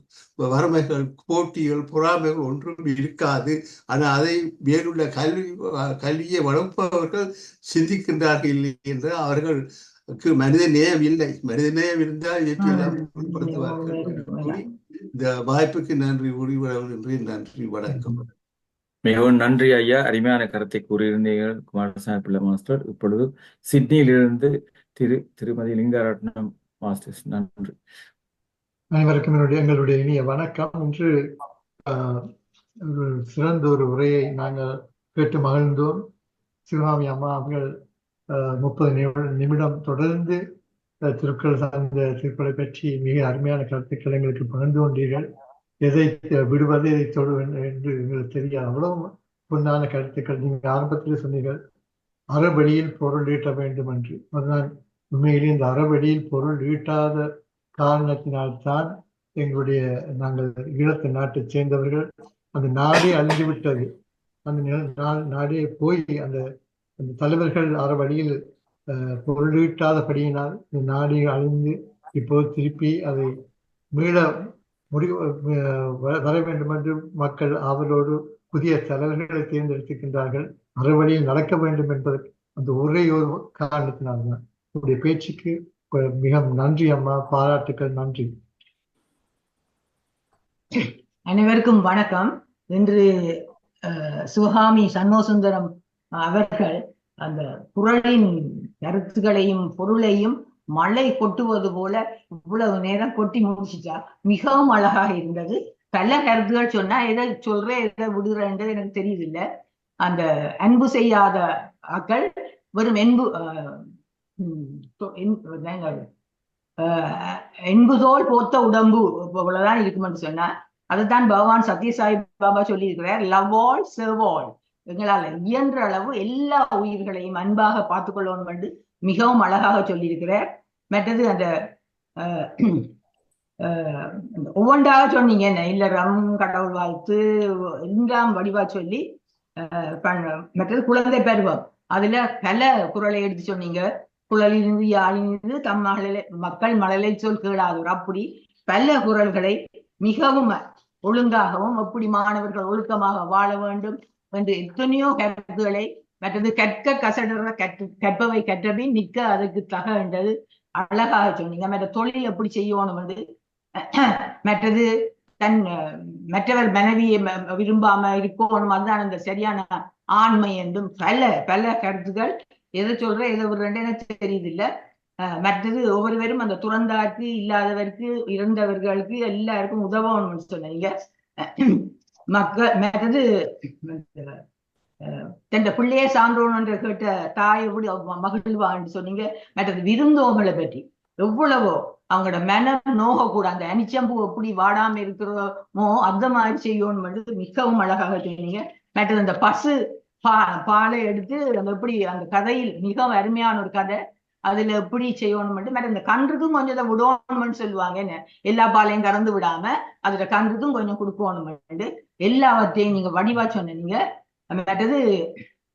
வறுமைகள், போட்டிகள், பொறாமைகள் ஒன்றும் இருக்காது. ஆனால் அதை மேலுள்ள கல்வியை வளர்ப்பவர்கள் சிந்திக்கின்றார்கள் இல்லை என்று அவர்களுக்கு மனித நேயம் இல்லை. மனித நேயம் இருந்தால் இயற்கையெல்லாம் பயன்படுத்துவார்கள். இந்த வாய்ப்புக்கு நன்றி. நன்றி, வணக்கம். மிகவும் நன்றி ஐயா, அருமையான கருத்தை கூறியிருந்தீர்கள் குமாரசாமி பிள்ளை மாஸ்டர். இப்பொழுது சிட்னியிலிருந்து திருமதி லிங்கரட்னம் மாஸ்டர்ஸ். நன்றி. அனைவருக்கும் எங்களுடைய இனிய வணக்கம். இன்று சிறந்த ஒரு உரையை நாங்கள் கேட்டு மகிழ்ந்தோம். சிவகாமி அம்மா அவர்கள் 30 நிமிடம் தொடர்ந்து திருக்குறள் சார்ந்த திருக்குறளை பற்றி மிக அருமையான கருத்துக்கள் எங்களுக்கு பகிர்ந்து கொண்டீர்கள். எதை விடுவது, எதை தொடுவது என்று எங்களுக்கு தெரியாது. அவ்வளவு பொன்னான கருத்துக்கள். நீங்கள் ஆரம்பத்தில் சொன்னீர்கள் அறவழியில் பொருள் ஈட்ட வேண்டும் என்று. அதுதான் உண்மையிலே இந்த அறவழியில் பொருள் ஈட்டாத காரணத்தினால்தான் எங்களுடைய நாங்கள் ஈழத்து நாட்டை சேர்ந்தவர்கள் அந்த நாடே அழிந்து விட்டது. அந்த நாடே போய் அந்த தலைவர்கள் அறவழியில் பொருளீட்டாதபடியினால் இந்த நாடே அழிந்து இப்போது திருப்பி அதை மீள வர வேண்டும் என்று மக்கள் அவரோடு புதிய தலைவர்களை தேர்ந்தெடுத்திருக்கின்றார்கள். அறவழியில் நடக்க வேண்டும் என்பதற்கு அந்த ஒரே ஒரு காரணத்தினால்தான். உங்களுடைய பேச்சுக்கு மிக நன்றி அம்மா, பாராட்டுக்கள். நன்றி. அனைவருக்கும் வணக்கம். இன்று சிவகாமி சண்முகசுந்தரம் அவர்கள் அந்த குறளின் கருத்துக்களையும் பொருளையும் மழை கொட்டுவது போல இவ்வளவு நேரம் கொட்டி முடிச்சுட்டா. மிகவும் அழகாக இருந்தது. பல கருத்துகள் சொன்னா எதை சொல்றேன் எதை விடுறேன்றது எனக்கு தெரியுதில்லை. அந்த அன்பு செய்யாத ஆக்கள் வெறும் என்புதோல் போத்த உடம்பு இவ்வளவுதான் இருக்குமென்று சொன்னா. அதுதான் பகவான் சத்யசாய் பாபா சொல்லி இருக்கிறார், லவ் ஆல் சர்வ் ஆல். எங்களால் இயன்ற அளவு எல்லா உயிர்களையும் அன்பாக பார்த்து கொள்ளணும் என்று மிகவும் அழகாக சொல்லியிருக்கிறார். மற்றது அந்த ஒவ்வொன்றாக சொன்னீங்க என்ன இல்லறம், கடவுள் வாழ்த்து, எல்லாம் வடிவா சொல்லி மற்றது குழந்தை பருவம், அதுல பல குறளை எடுத்து சொன்னீங்க. குழலிருந்து யாழினிருந்து தம் மக்கள் மழலை சொல் கேளாதோர், அப்படி பல குறள்களை மிகவும் ஒழுங்காகவும் எப்படி மாணவர்கள் ஒழுக்கமாக வாழ வேண்டும் என்று எத்தனையோ கருத்துக்களை, மற்றது கற்க கசடுற கற்பவை கற்றபின் நிற்க அதற்கு தக என்றது அழகாக சொன்னீங்க. மற்ற தொழில் எப்படி செய்யணும் என்று, மற்றது மற்றவர் மனைவியை விரும்பாம இருக்கணும், அதுதான் அந்த சரியான ஆண்மை என்றும் பல பல கருத்துக்கள். எதை சொல்ற எதை விடுறேன்னு எனக்கு தெரியுதில்லை. மற்றது ஒவ்வொருவரும் அந்த துறந்தாருக்கு, இல்லாதவருக்கு, இறந்தவர்களுக்கு எல்லாருக்கும் உதவணும்னு சொன்னீங்க. மற்றது தன் பிள்ளையே சான்றோன் என்று கேட்ட தாய் எப்படி மகிழ்வான்னு சொன்னீங்க. மற்றது விருந்தோங்களை பற்றி எவ்வளவோ அவங்களோட மனம் நோகக்கூட, அந்த அனிச்சம்பூ எப்படி வாடாம இருக்கிறோமோ அந்த மாதிரி செய்யணும் மிகவும் அழகாக சொன்னீங்க. மற்றது அந்த பசு பாலை எடுத்து அந்த எப்படி அந்த கதையில் மிகவும் அருமையான ஒரு கதை, அதுல எப்படி செய்யணும் மற்ற இந்த கன்றுக்கும் கொஞ்சம் விடணும்னு சொல்லுவாங்க. என்ன எல்லா பாலையும் கறந்து விடாம அதுல கன்றுக்கும் கொஞ்சம் கொடுக்கணும் எல்லாவற்றையும் நீங்க வடிவா சொன்னீங்க. மற்றது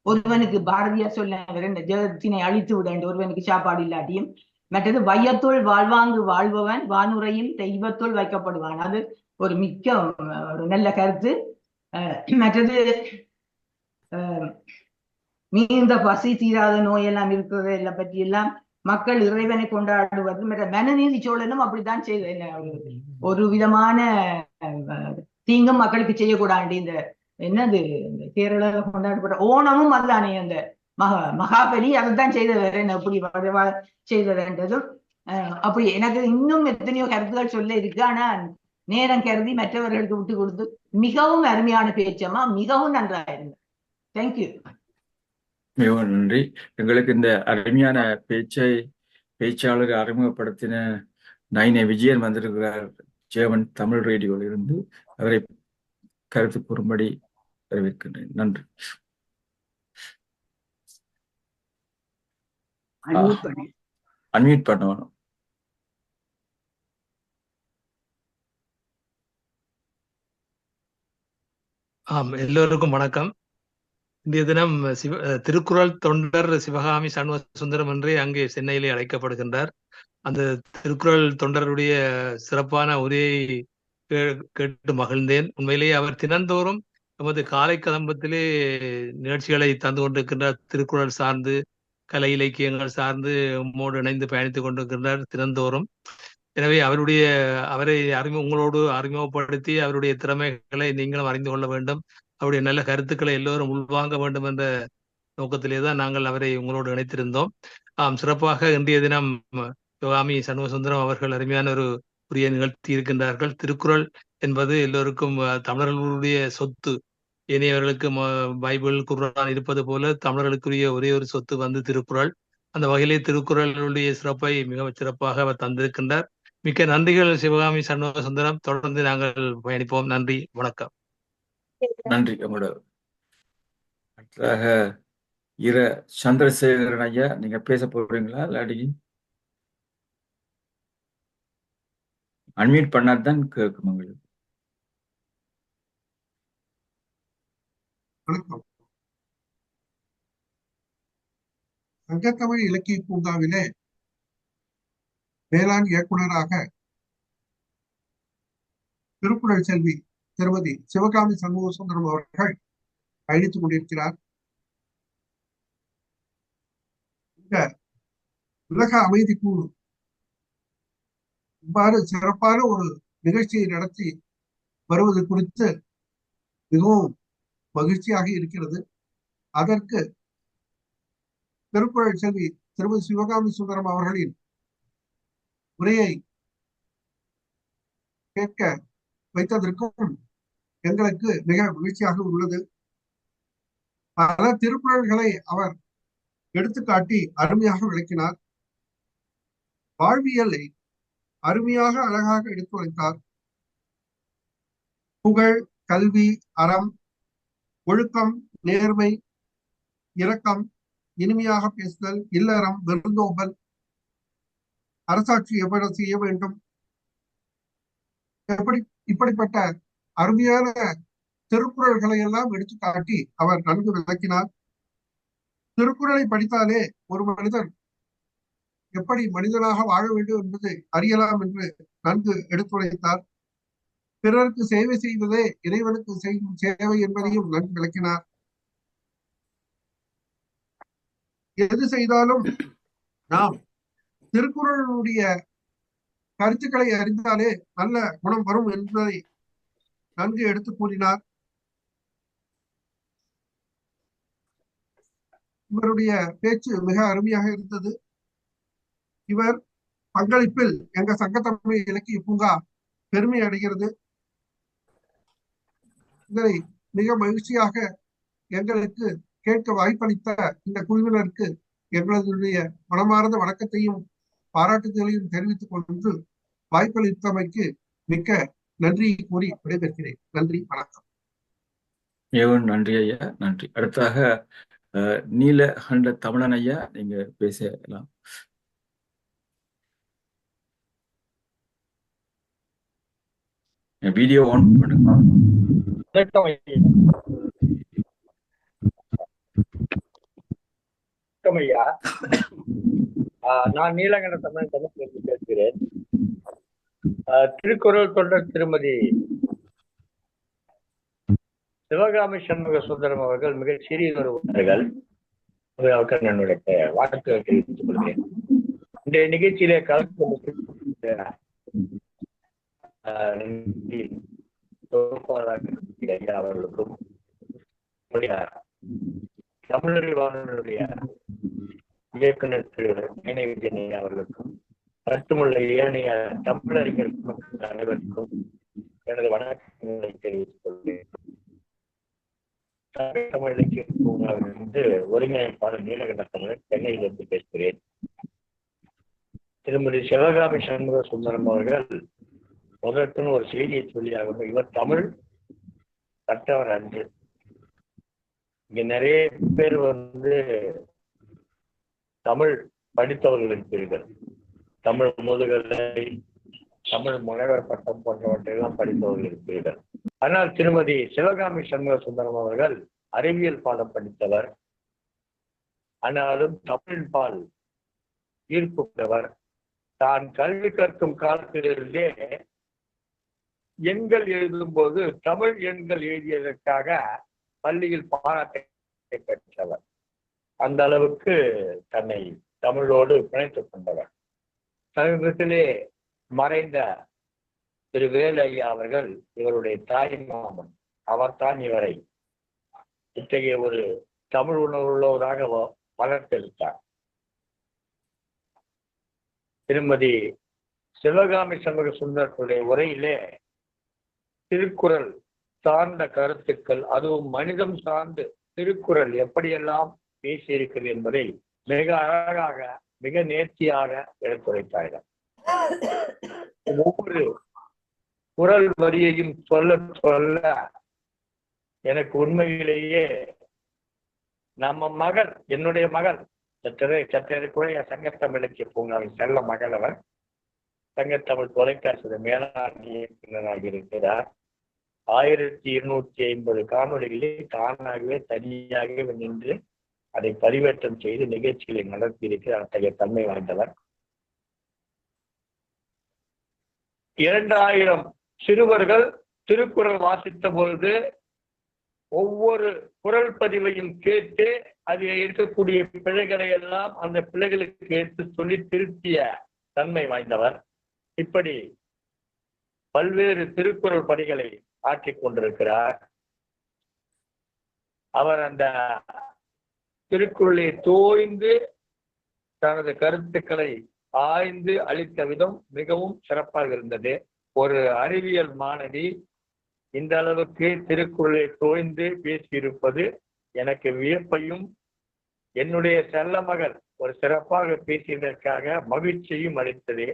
ஒருவனுக்கு பாரதியார் சொல்ல இந்த ஜெகத்தினை அழித்து விட ஒருவனுக்கு சாப்பாடு இல்லாட்டியும், மற்றது வையத்துள் வாழ்வாங்கு வாழ்பவன் வானுரையில் தெய்வத்துள் வைக்கப்படுவான், அது ஒரு மிக்க ஒரு நல்ல கருத்து. மற்றது மீந்த பசி தீராத நோயெல்லாம் இருக்கிறது எல்லாம் பற்றி எல்லாம் மக்கள் இறைவனை கொண்டாடுவது. மற்ற மனநீதி சோழனும் அப்படித்தான் செய்த ஒரு விதமான தீங்கும் மக்களுக்கு செய்யக்கூடாது. இந்த என்னது கேரள கொண்டாடப்பட்ட ஓணமும் அதுதானே, அந்த மகாபலி அதைத்தான் செய்தவர், என்ன எப்படி செய்ததுன்றதும் அப்படி எனக்கு இன்னும் எத்தனையோ கருத்துக்கள் சொல்ல இருக்கு. ஆனா நேரம் கருதி மற்றவர்களுக்கு விட்டு கொடுத்து மிகவும் அருமையான பேச்சமா, மிகவும் நன்றாயிருந்தது. தேங்க்யூ. மிகவும் நன்றி. எங்களுக்கு இந்த அருமையான பேச்சாளரை அறிமுகப்படுத்தின நைனே விஜயன் வந்திருக்கிறார் ஜேவன் தமிழ் ரேடியோவில் இருந்து. அவரை கருத்து கூறும்படி வரவேற்கின்றேன். நன்றி. அன்மியூட் பண்ணணும். எல்லோருக்கும் வணக்கம். இன்றைய தினம் திருக்குறள் தொண்டர் சிவகாமி சண்முக சுந்தரம் என்றே அங்கே சென்னையிலே அழைக்கப்படுகின்றார். அந்த திருக்குறள் தொண்டருடைய சிறப்பான உரையை கேட்டு மகிழ்ந்தேன். உண்மையிலேயே அவர் தினந்தோறும் நமது காலை கதம்பத்திலே நிகழ்ச்சிகளை தந்து கொண்டிருக்கின்றார். திருக்குறள் சார்ந்து, கலை இலக்கியங்கள் சார்ந்து உம்மோடு இணைந்து பயணித்துக் கொண்டிருக்கின்றார் தினந்தோறும். எனவே அவரை உங்களோடு அறிமுகப்படுத்தி அவருடைய திறமைகளை நீங்களும் அறிந்து கொள்ள வேண்டும், அவருடைய நல்ல கருத்துக்களை எல்லோரும் உள்வாங்க வேண்டும் என்ற நோக்கத்திலே தான் நாங்கள் அவரை உங்களோடு இணைத்திருந்தோம். சிறப்பாக இன்றைய தினம் சிவகாமி சண்முகசுந்தரம் அவர்கள் அருமையான ஒரு உரையை நிகழ்த்தி இருக்கின்றார்கள். திருக்குறள் என்பது எல்லோருக்கும் தமிழர்களுடைய சொத்து. ஏனையவர்களுக்கு பைபிள், குர்ஆன் இருப்பது போல தமிழர்களுக்குரிய ஒரே ஒரு சொத்து வந்து திருக்குறள். அந்த வகையிலே திருக்குறளுடைய சிறப்பை மிக சிறப்பாக அவர் தந்திருக்கின்றார். மிக்க நன்றிகள் சிவகாமி சண்முக சுந்தரம். தொடர்ந்து நாங்கள் பயணிப்போம். நன்றி, வணக்கம். நன்றி. உங்களோட அடுத்ததாக சந்திரசேகரன் ஐயா, நீங்க பேச போறீங்களா? இல்லாட்டி அன்மியூட் பண்ணாதான் கேட்கும் உங்களுக்கு. வணக்கம். சங்கத்தமிழ் இலக்கிய பூங்காவிலே வேளாண் இயக்குநராக திருக்குறள் செல்வி திருமதி சிவகாமி சண்முக சுந்தரம் அவர்கள் பயணித்துக் கொண்டிருக்கிறார். இந்த உலக அமைதி குழு இவ்வாறு சிறப்பான ஒரு நிகழ்ச்சியை நடத்தி வருவது குறித்து மிகவும் மகிழ்ச்சியாக இருக்கிறது. அதற்கு திருக்குறள் செல்வி திருமதி சிவகாமி சுந்தரம் அவர்களின் உரையை கேட்க வைத்ததற்கும் எங்களுக்கு மிக மகிழ்ச்சியாக உள்ளது. பல திருக்குறள்களை அவர் எடுத்துக்காட்டி அருமையாக விளக்கினார். வாழ்வியலை அருமையாக அழகாக எடுத்துரைத்தார். புகழ், கல்வி, அறம், ஒழுக்கம், நேர்மை, இரக்கம், இனிமையாக பேசுதல், இல்லறம், விருந்தோம்பல், அரசாட்சி எவ்வாறு செய்ய வேண்டும், இப்படிப்பட்ட அருமையான திருக்குறள்களை எல்லாம் எடுத்துக்காட்டி அவர் நன்கு விளக்கினார். திருக்குறளை படித்தாலே ஒரு மனிதன் எப்படி மனிதனாக வாழ வேண்டும் என்பதை அறியலாம் என்று நன்கு எடுத்துரைத்தார். பிறருக்கு சேவை செய்வதே இறைவனுக்கு செய்யும் சேவை என்பதையும் நன்கு விளக்கினார். எது செய்தாலும் நாம் திருக்குறளுடைய கருத்துக்களை அறிந்தாலே நல்ல குணம் வரும் என்பதை நன்கு எடுத்து கூறினார். இவருடைய பேச்சு மிக அருமையாக இருந்தது. இவர் பங்களிப்பில் எங்க சங்கத்தமிழ் இலக்கிய பூங்கா பெருமை அடைகிறது. இதனை மிக மகிழ்ச்சியாக எங்களுக்கு கேட்க வாய்ப்பளித்த இந்த குழுவினருக்கு எங்களுடைய மனமார்ந்த வணக்கத்தையும் பாராட்டுதலையும் தெரிவித்துக் கொண்டு வாய்ப்பளித்தமைக்கு மிக்க நன்றி கூறி விடைபெறுகிறேன். நன்றி, வணக்கம். மிகவும் நன்றி ஐயா, நன்றி. அடுத்தாக நீலகண்ட தமிழன் ஐயா, நீங்க பேசலாம். வீடியோ ஆன் பண்ணுங்க. வணக்கம் ஐயா. நான் நீலகண்ட தமிழன் தமிழ் பேசுகிறேன். திருக்குறள் தொண்டர் திருமதி சிவகாமி சண்முக சுந்தரம் அவர்கள் மிக சிறியவர்கள். அவர்கள் என்னுடைய வாழ்த்துக்களை தெரிவித்துக் கொள்கிறேன். இந்த நிகழ்ச்சியிலே கலந்து அவர்களுக்கும் தமிழர் வானொலியுடைய இயக்குனர் திரு விஜயன் அவர்களுக்கும் மட்டுமுள்ள ஏனைய தமிழறிஞர் அனைவருக்கும் எனது வணக்கங்களை தெரிவித்துக் கொள்கிறேன். தமிழ் இலக்கிய பூங்காவிலிருந்து ஒருங்கிணைப்பாளர் நீலகண்ட தமிழன், சென்னையிலிருந்து பேசுகிறேன். திருமதி சிவகாமி சண்முக சுந்தரம் அவர்கள் முதற்கன்னு ஒரு செய்தியை சொல்லியாகும். இவர் தமிழ் கற்றவர் அன்று. இங்க நிறைய பேர் தமிழ் படித்தவர்கள் இருக்கிறீர்கள். தமிழ் முதுகலை, தமிழ் முனைவர் பட்டம் போன்றவற்றையெல்லாம் படித்தவர்கள் இருக்கிறீர்கள். ஆனால் திருமதி சிவகாமி சண்முக சுந்தரம் அவர்கள் அறிவியல் பாடம் படித்தவர். ஆனாலும் தமிழ் பால் ஈர்ப்புள்ளவர். தான் கல்வி கற்கும் காலத்திலிருந்தே எண்கள் எழுதும் போது தமிழ் எண்கள் எழுதியதற்காக பள்ளியில் பாராட்டை பெற்றவர். அந்த அளவுக்கு தன்னை தமிழோடு பிணைத்துக் கொண்டவர். சமீபத்திலே மறைந்த திரு வேலையா அவர்கள் இவருடைய தாய் மாமன். அவர்தான் இவரை இத்தகைய ஒரு தமிழ் உணர்வுள்ளவராக வளர்த்தெடுத்தார். திருமதி சிவகாமி சண்முக சுந்தரத்துடைய உரையிலே திருக்குறள் சார்ந்த கருத்துக்கள், அதுவும் மனிதம் சார்ந்து திருக்குறள் எப்படியெல்லாம் பேசியிருக்கிறது என்பதை மிக அழகாக மிக நேர்த்தியாக எடுத்துரைத்தார்கள். ஒவ்வொரு குறள் வரியையும் சொல்ல சொல்ல எனக்கு உண்மையிலேயே நம்ம மகள், என்னுடைய மகள் சற்றேறக்குறைய சங்கத்தமிழ் இலக்கிய பூங்காவின் செல்ல மகள் அவர். சங்கத்தமிழ் தொலைக்காட்சி மேலாண்மை இயக்குநராக இருக்கிறார். 1250 காணொலிகளில் தானாகவே தனியாகவே நின்று அதை பதிவேற்றம் செய்து நிகழ்ச்சிகளை நடத்தியிருக்கிற அத்தகைய தன்மை வாய்ந்தவர். 2000 சிறுவர்கள் திருக்குறள் வாசித்த பொழுது ஒவ்வொரு குறள் பதிவையும் கேட்டு அதில் இருக்கக்கூடிய பிழைகளை எல்லாம் அந்த பிள்ளைகளுக்கு எடுத்து சொல்லி திருத்திய தன்மை வாய்ந்தவர். இப்படி பல்வேறு திருக்குறள் பணிகளை ஆற்றிக் கொண்டிருக்கிறார். அவர் அந்த திருக்குறளை தோய்ந்து தனது கருத்துக்களை ஆய்ந்து அளித்த விதம் மிகவும் சிறப்பாக இருந்தது. ஒரு அறிவியல் மாணவி இந்த அளவுக்கு திருக்குறளை தோய்ந்து பேசியிருப்பது எனக்கு வியப்பையும், என்னுடைய செல்ல மகள் ஒரு சிறப்பாக பேசியதற்காக மகிழ்ச்சியும் அளித்தது.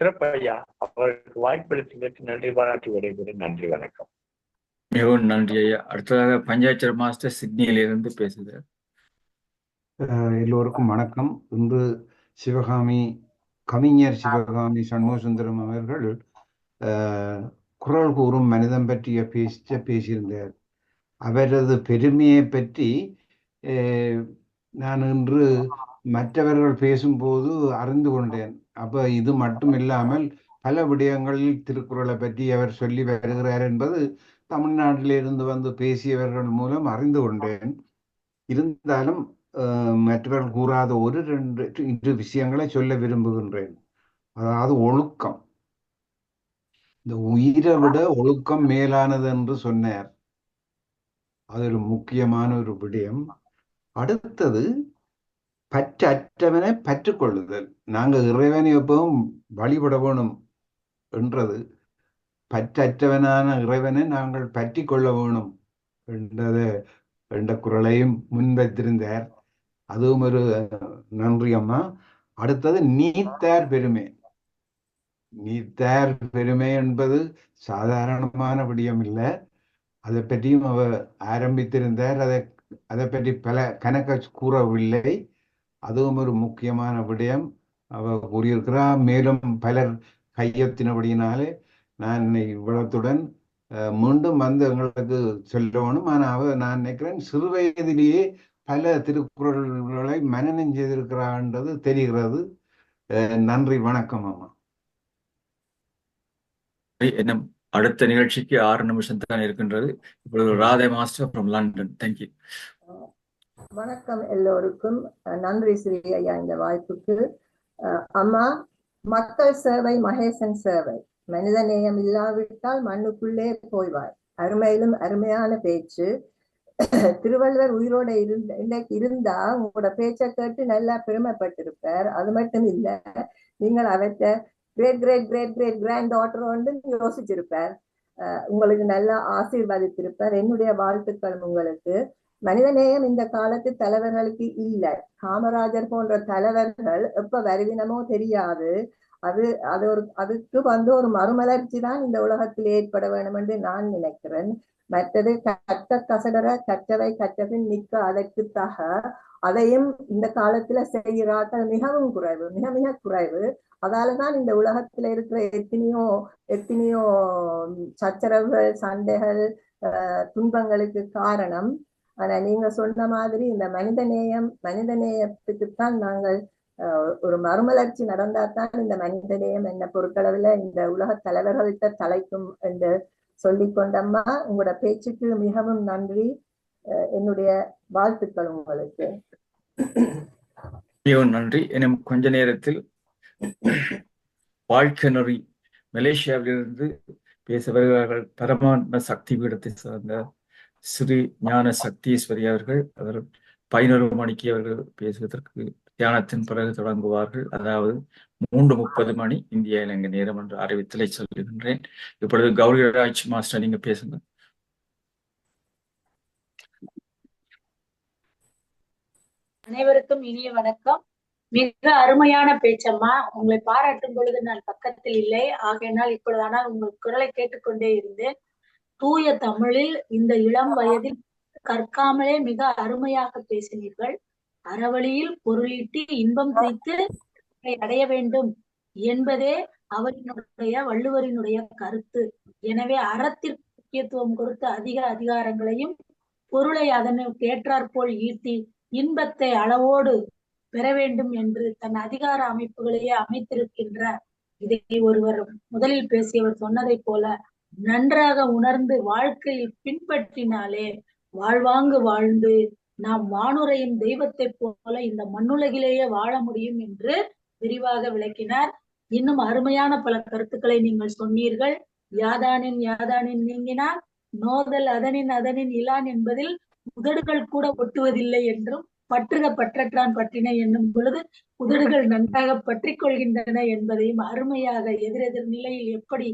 சிறப்பையா, அவருக்கு வாய்ப்பளித்ததற்கு நன்றி பாராட்டி விடைபெறுகிறேன். நன்றி, வணக்கம். மிகவும் நன்றி ஐயா. அடுத்ததாக பஞ்சாயத்து மாஸ்டர் சிட்னியிலிருந்து பேசுகிறார். எல்லோருக்கும் வணக்கம். இன்று கவிஞர் சிவகாமி சண்முக சுந்தரம் அவர்கள் குறள் கூறும் மனிதம் பற்றிய பேசியிருந்தார். அவரது பெருமையை பற்றி நான் இன்று மற்றவர்கள் பேசும்போது அறிந்து கொண்டேன். அப்ப இது மட்டும் இல்லாமல் பல விடயங்களில் திருக்குறளை பற்றி அவர் சொல்லி வருகிறார் என்பது தமிழ்நாட்டிலிருந்து வந்து பேசியவர்கள் மூலம் அறிந்து கொண்டேன். இருந்தாலும் மற்றவர்கள் கூறாத ஒரு இரு விஷயங்களை சொல்ல விரும்புகின்றேன். அதாவது ஒழுக்கம். இந்த உயிரை விட ஒழுக்கம் மேலானது என்று சொன்னார். அது ஒரு முக்கியமான ஒரு விடயம். அடுத்தது பற்றற்றவனை பற்றுக்கொள்ளுதல். நாங்கள் இறைவனை எப்பவும் வழிபட வேணும் என்றது. பற்றற்றவனான இறைவனை நாங்கள் பற்றி கொள்ள வேணும் என்ற குறளையும் முன்வைத்திருந்தார். அதுவும் ஒரு நன்றி அம்மா. அடுத்தது நீத்தார் பெருமை. நீத்தார் பெருமை என்பது சாதாரணமான விடயம் இல்லை. அதை பற்றியும் அவர் ஆரம்பித்திருந்தார். அதை பற்றி பல கணக்க கூறவில்லை. அதுவும் ஒரு முக்கியமான விடயம் அவர் கூறியிருக்கிறார். மேலும் பலர் கையெத்தினபடியினாலே நான் இவ்வளத்துடன் மீண்டும் வந்து எங்களுக்கு சொல்லணும். ஆனால் நான் நினைக்கிறேன் சிறு வயதிலேயே பல திருக்குறள்களை மனனம் செய்திருக்கிறான்றது தெரிகிறது. நன்றி, வணக்கம் அம்மா. என்ன அடுத்த நிகழ்ச்சிக்கு 6 நிமிஷம் தான் இருக்கின்றது. இப்பொழுது Radhe master from London. Thank you. வணக்கம் எல்லோருக்கும். நன்றி ஸ்ரீ ஐயா இந்த வாய்ப்புக்கு. அம்மா, மக்கள் சேவை மகேசன் சேவை. மனித நேயம் இல்லாவிட்டால் மண்ணுக்குள்ளே போய்வாய். அருமையிலும் அருமையான பேச்சு. திருவள்ளுவர் உயிரோட இருந்தா உங்களோட பேச்சை கேட்டு நல்லா பெருமைப்பட்டிருப்பார். அது மட்டும் இல்ல, நீங்கள் அவற்றை great great great great grand daughter வந்து யோசிச்சிருப்பார். உங்களுக்கு நல்லா ஆசீர்வாதித்திருப்பார். என்னுடைய வாழ்த்துக்கள் உங்களுக்கு. மனிதநேயம் இந்த காலத்து தலைவர்களுக்கு இல்லை. காமராஜர் போன்ற தலைவர்கள் எப்ப வருவினமோ தெரியாது. அதுக்கு வந்து ஒரு மறுமலர்ச்சி தான் இந்த உலகத்தில் ஏற்பட வேண்டும் என்று நான் நினைக்கிறேன். மற்றது கற்க கசடர கற்றவை கற்றபின் நிற்க அதற்குத்தாக அதையும் இந்த காலத்துல செய்கிறார்கள் மிகவும் குறைவு, மிக மிக குறைவு. அதாலதான் இந்த உலகத்துல இருக்கிற எத்தனையோ சச்சரவுகள், சண்டைகள், துன்பங்களுக்கு காரணம். ஆனா நீங்க சொன்ன மாதிரி இந்த மனித நேயத்துக்குத்தான் நாங்கள் ஒரு மறுமலர்ச்சி நடந்தாதான் இந்த மனிதநேயம் என்ன பொறுத்தளவுல இந்த உலக தலைவர்கள்ட்ட தலைக்கும் என்று சொல்லிக்கொண்டம்மா. உங்களோட பேச்சுக்கு மிகவும் நன்றி. என்னுடைய வாழ்த்துக்கள் உங்களுக்கு. நன்றி. எனும் கொஞ்ச நேரத்தில் வாழ்க்கை நெறி மலேசியாவிலிருந்து பேச வருகிறார்கள் பரமாத்ம சக்தி பீடத்தை சார்ந்த ஸ்ரீ ஞான சக்தீஸ்வரி அவர்கள். அவர் 11 மணிக்கு அவர்கள் பேசுவதற்கு தியானத்தின் பிறகு தொடங்குவார்கள். அதாவது 3:30 மணி இந்திய இலங்கை நேரம் என்று அறிவித்தலை சொல்லுகின்றேன். இப்பொழுது கௌரிராஜ் மாஸ்டர், நீங்க பேசுங்க. அனைவருக்கும் இனிய வணக்கம். மிக அருமையான பேச்சம்மா. உங்களை பாராட்டும் பொழுது நான் பக்கத்தில் இல்லை, ஆகையினால் இப்பொழுதானால் உங்கள் குரலை கேட்டுக்கொண்டே இருந்தேன். தூய தமிழில் இந்த இளம் வயதில் கற்காமலே மிக அருமையாக பேசினீர்கள். அறவழியில் பொருளீட்டி இன்பம் தைத்து அடைய வேண்டும் என்பதே அவரினுடைய வள்ளுவரினுடைய கருத்து. எனவே அறத்திற்கு முக்கியத்துவம் கொடுத்த அதிகாரங்களையும் பொருளை அதனுக்கு ஏற்றாற்போல் ஈட்டி இன்பத்தை அளவோடு பெற வேண்டும் என்று தன் அதிகார அமைப்புகளையே அமைத்திருக்கின்ற இதை ஒருவர் முதலில் பேசியவர் சொன்னதை போல நன்றாக உணர்ந்து வாழ்க்கையில் பின்பற்றினாலே வாழ்வாங்கு வாழ்ந்து நாம் வானுரையும் தெய்வத்தை போல இந்த மண்ணுலகிலேயே வாழ முடியும் என்று விரிவாக விளக்கினார். இன்னும் அருமையான பல கருத்துக்களை நீங்கள் சொன்னீர்கள். யாதானின் நீங்கினார் நோதல் அதனின் இலான் என்பதில் உதடுகள் கூட ஒட்டுவதில்லை என்றும் பற்றற்றான் பற்றின என்னும் பொழுது உதடுகள் நன்றாக பற்றி கொள்கின்றன என்பதையும் அருமையாக எதிரெதிர் நிலையில் எப்படி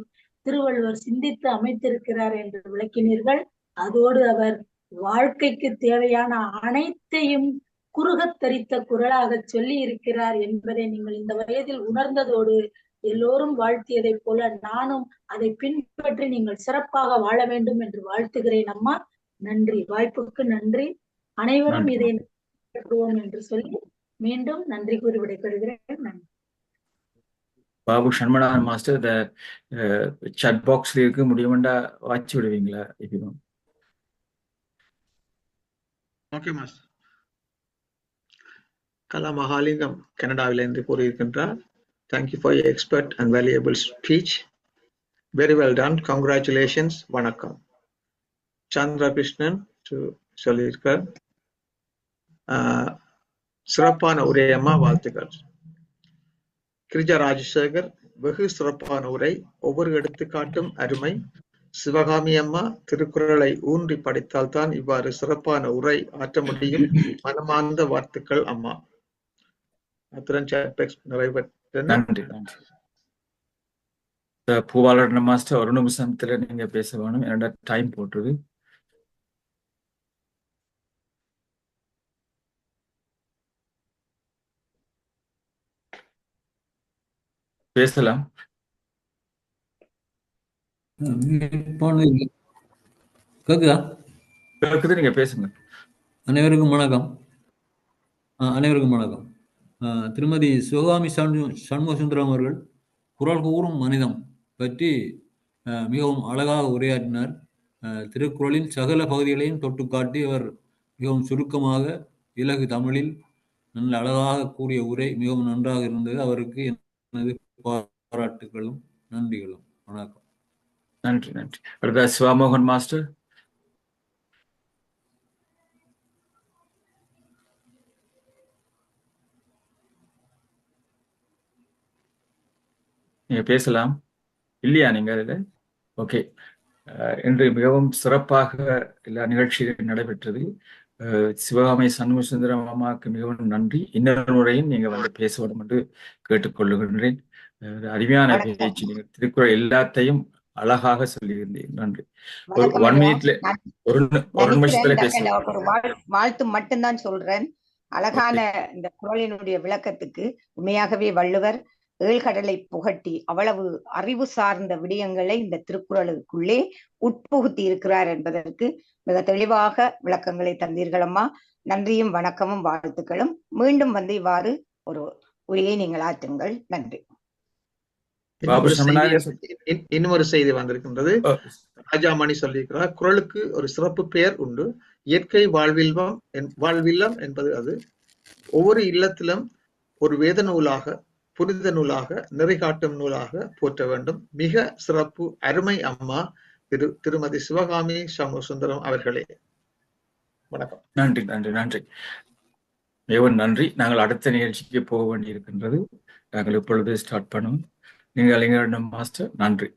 திருவள்ளுவர் சிந்தித்து அமைத்திருக்கிறார் என்று விளக்கினீர்கள். அதோடு அவர் வாழ்க்கைக்கு தேவையான அனைத்தையும் குறுகத் தரித்த குரலாக சொல்லி இருக்கிறார் என்பதை நீங்கள் இந்த வயதில் உணர்ந்ததோடு எல்லோரும் வாழ்த்தியதை போல நானும் அதை பின்பற்றி நீங்கள் சிறப்பாக வாழ வேண்டும் என்று வாழ்த்துகிறேன் அம்மா. நன்றி, வாய்ப்புக்கு நன்றி. அனைவரும் இதை பின்பற்றுவோம் என்று சொல்லி மீண்டும் நன்றி கூறி விடைபெறுகிறேன். நன்றி. பாபு சண்முகநாதன் மாஸ்டர், இந்த சாட் பாக்ஸ்ல இருக்கு, முடியுமெண்டா வாட்சி விடுவீங்களா? இப்போ ஓகே மாஸ்டர். கலா மகாலிங்கம் கனடாவிலிருந்து கூறியிருக்கின்றார். Thank you for your expert and valuable speech. Very well done. Congratulations. வணக்கம். சந்திர கிருஷ்ணன் சொல்லியிருக்கார். சிறப்பான உரையம்மா, வாழ்த்துக்கள். கிரிஜா ராஜசேகர், வெகு சிறப்பான உரை, ஒவ்வொரு எடுத்துக்காட்டும் அருமை. சிவகாமி அம்மா, திருக்குறளை ஊன்றி படித்தால்தான் இவ்வாறு சிறப்பான உரை ஆற்ற முடியும். மனமார்ந்த வாழ்த்துக்கள் அம்மா. அத்துடன் நன்றி. பூவாளர் மாஸ்டர், ஒரு நிமிஷத்துல நீங்க பேச வேணும், என்னோட டைம் போட்டுருது. பேசலாம். கேக்குதா? கேக்குது, நீங்க பேசுங்க. அனைவருக்கும் வணக்கம். திருமதி சிவகாமி சண்முகசுந்தரம் அவர்கள் குரல் கூறும் மனிதம் பற்றி மிகவும் அழகாக உரையாற்றினார். திருக்குறளின் சகல பகுதிகளையும் தொட்டு காட்டி அவர் மிகவும் சுருக்கமாக இலகு தமிழில் நல்ல அழகாக கூறிய உரை மிகவும் நன்றாக இருந்தது. அவருக்கு எனது பாராட்டுகளும் நன்றிகளும். வணக்கம். நன்றி. அடுத்த சிவமோகன் மாஸ்டர். நீங்க பேசலாம். இல்லையா நீங்க அதுல? ஓகே. இன்று மிகவும் சிறப்பாக எல்லா நிகழ்ச்சிகளும் நடைபெற்றது. சிவகாமி சண்முகசுந்தரம் அம்மாவுக்கு மிகவும் நன்றி. இன்னொரு முறையும் நீங்க வந்து பேச வேண்டும் என்று கேட்டுக்கொள்ளுகின்றேன். அருமையான பேச்சு. நீங்க திருக்குறள் எல்லாத்தையும் அழகாக சொல்லியிருந்தீங்க. நன்றி. ஒரு 1 மினிட்ல ஒரு நிமிஷத்துல பேச ஒரு வாழ்த்து மட்டும்தான் சொல்றேன். அழகான இந்த குறளினுடைய விளக்கத்துக்கு உண்மையாகவே வள்ளுவர் ஏழ்கடலை புகட்டி அவ்வளவு அறிவு சார்ந்த விடயங்களை இந்த திருக்குறளுக்குள்ளே உட்புகுத்தி இருக்கிறார் என்பதற்கு மிக தெளிவாக விளக்கங்களை தந்தீர்களம்மா. நன்றியும் வணக்கமும் வாழ்த்துக்களும். மீண்டும் வந்து இவ்வாறு ஒரு உரையை நீங்கள் ஆற்றுங்கள். நன்றி. இன்னொரு செய்தி வந்திருக்கின்றது. ராஜாமணி சொல்லியிருக்கிறார், குறளுக்கு ஒரு சிறப்பு பெயர் உண்டு. இயற்கை வாழ்வில்லம் என்பது அது. ஒவ்வொரு இல்லத்திலும் ஒரு வேத நூலாக, புனித நூலாக, நெறிகாட்டும் நூலாக போற்ற வேண்டும். மிக சிறப்பு, அருமை அம்மா திருமதி சிவகாமி சண்முகசுந்தரம் அவர்களே. வணக்கம். நன்றி நன்றி நன்றி மிகவும் நன்றி. நாங்கள் அடுத்த நிகழ்ச்சிக்கு போக வேண்டி இருக்கின்றது. நாங்கள் இப்பொழுது ஸ்டார்ட் பண்ணுவோம். நீங்கள் மாஸ்டர். நன்றி.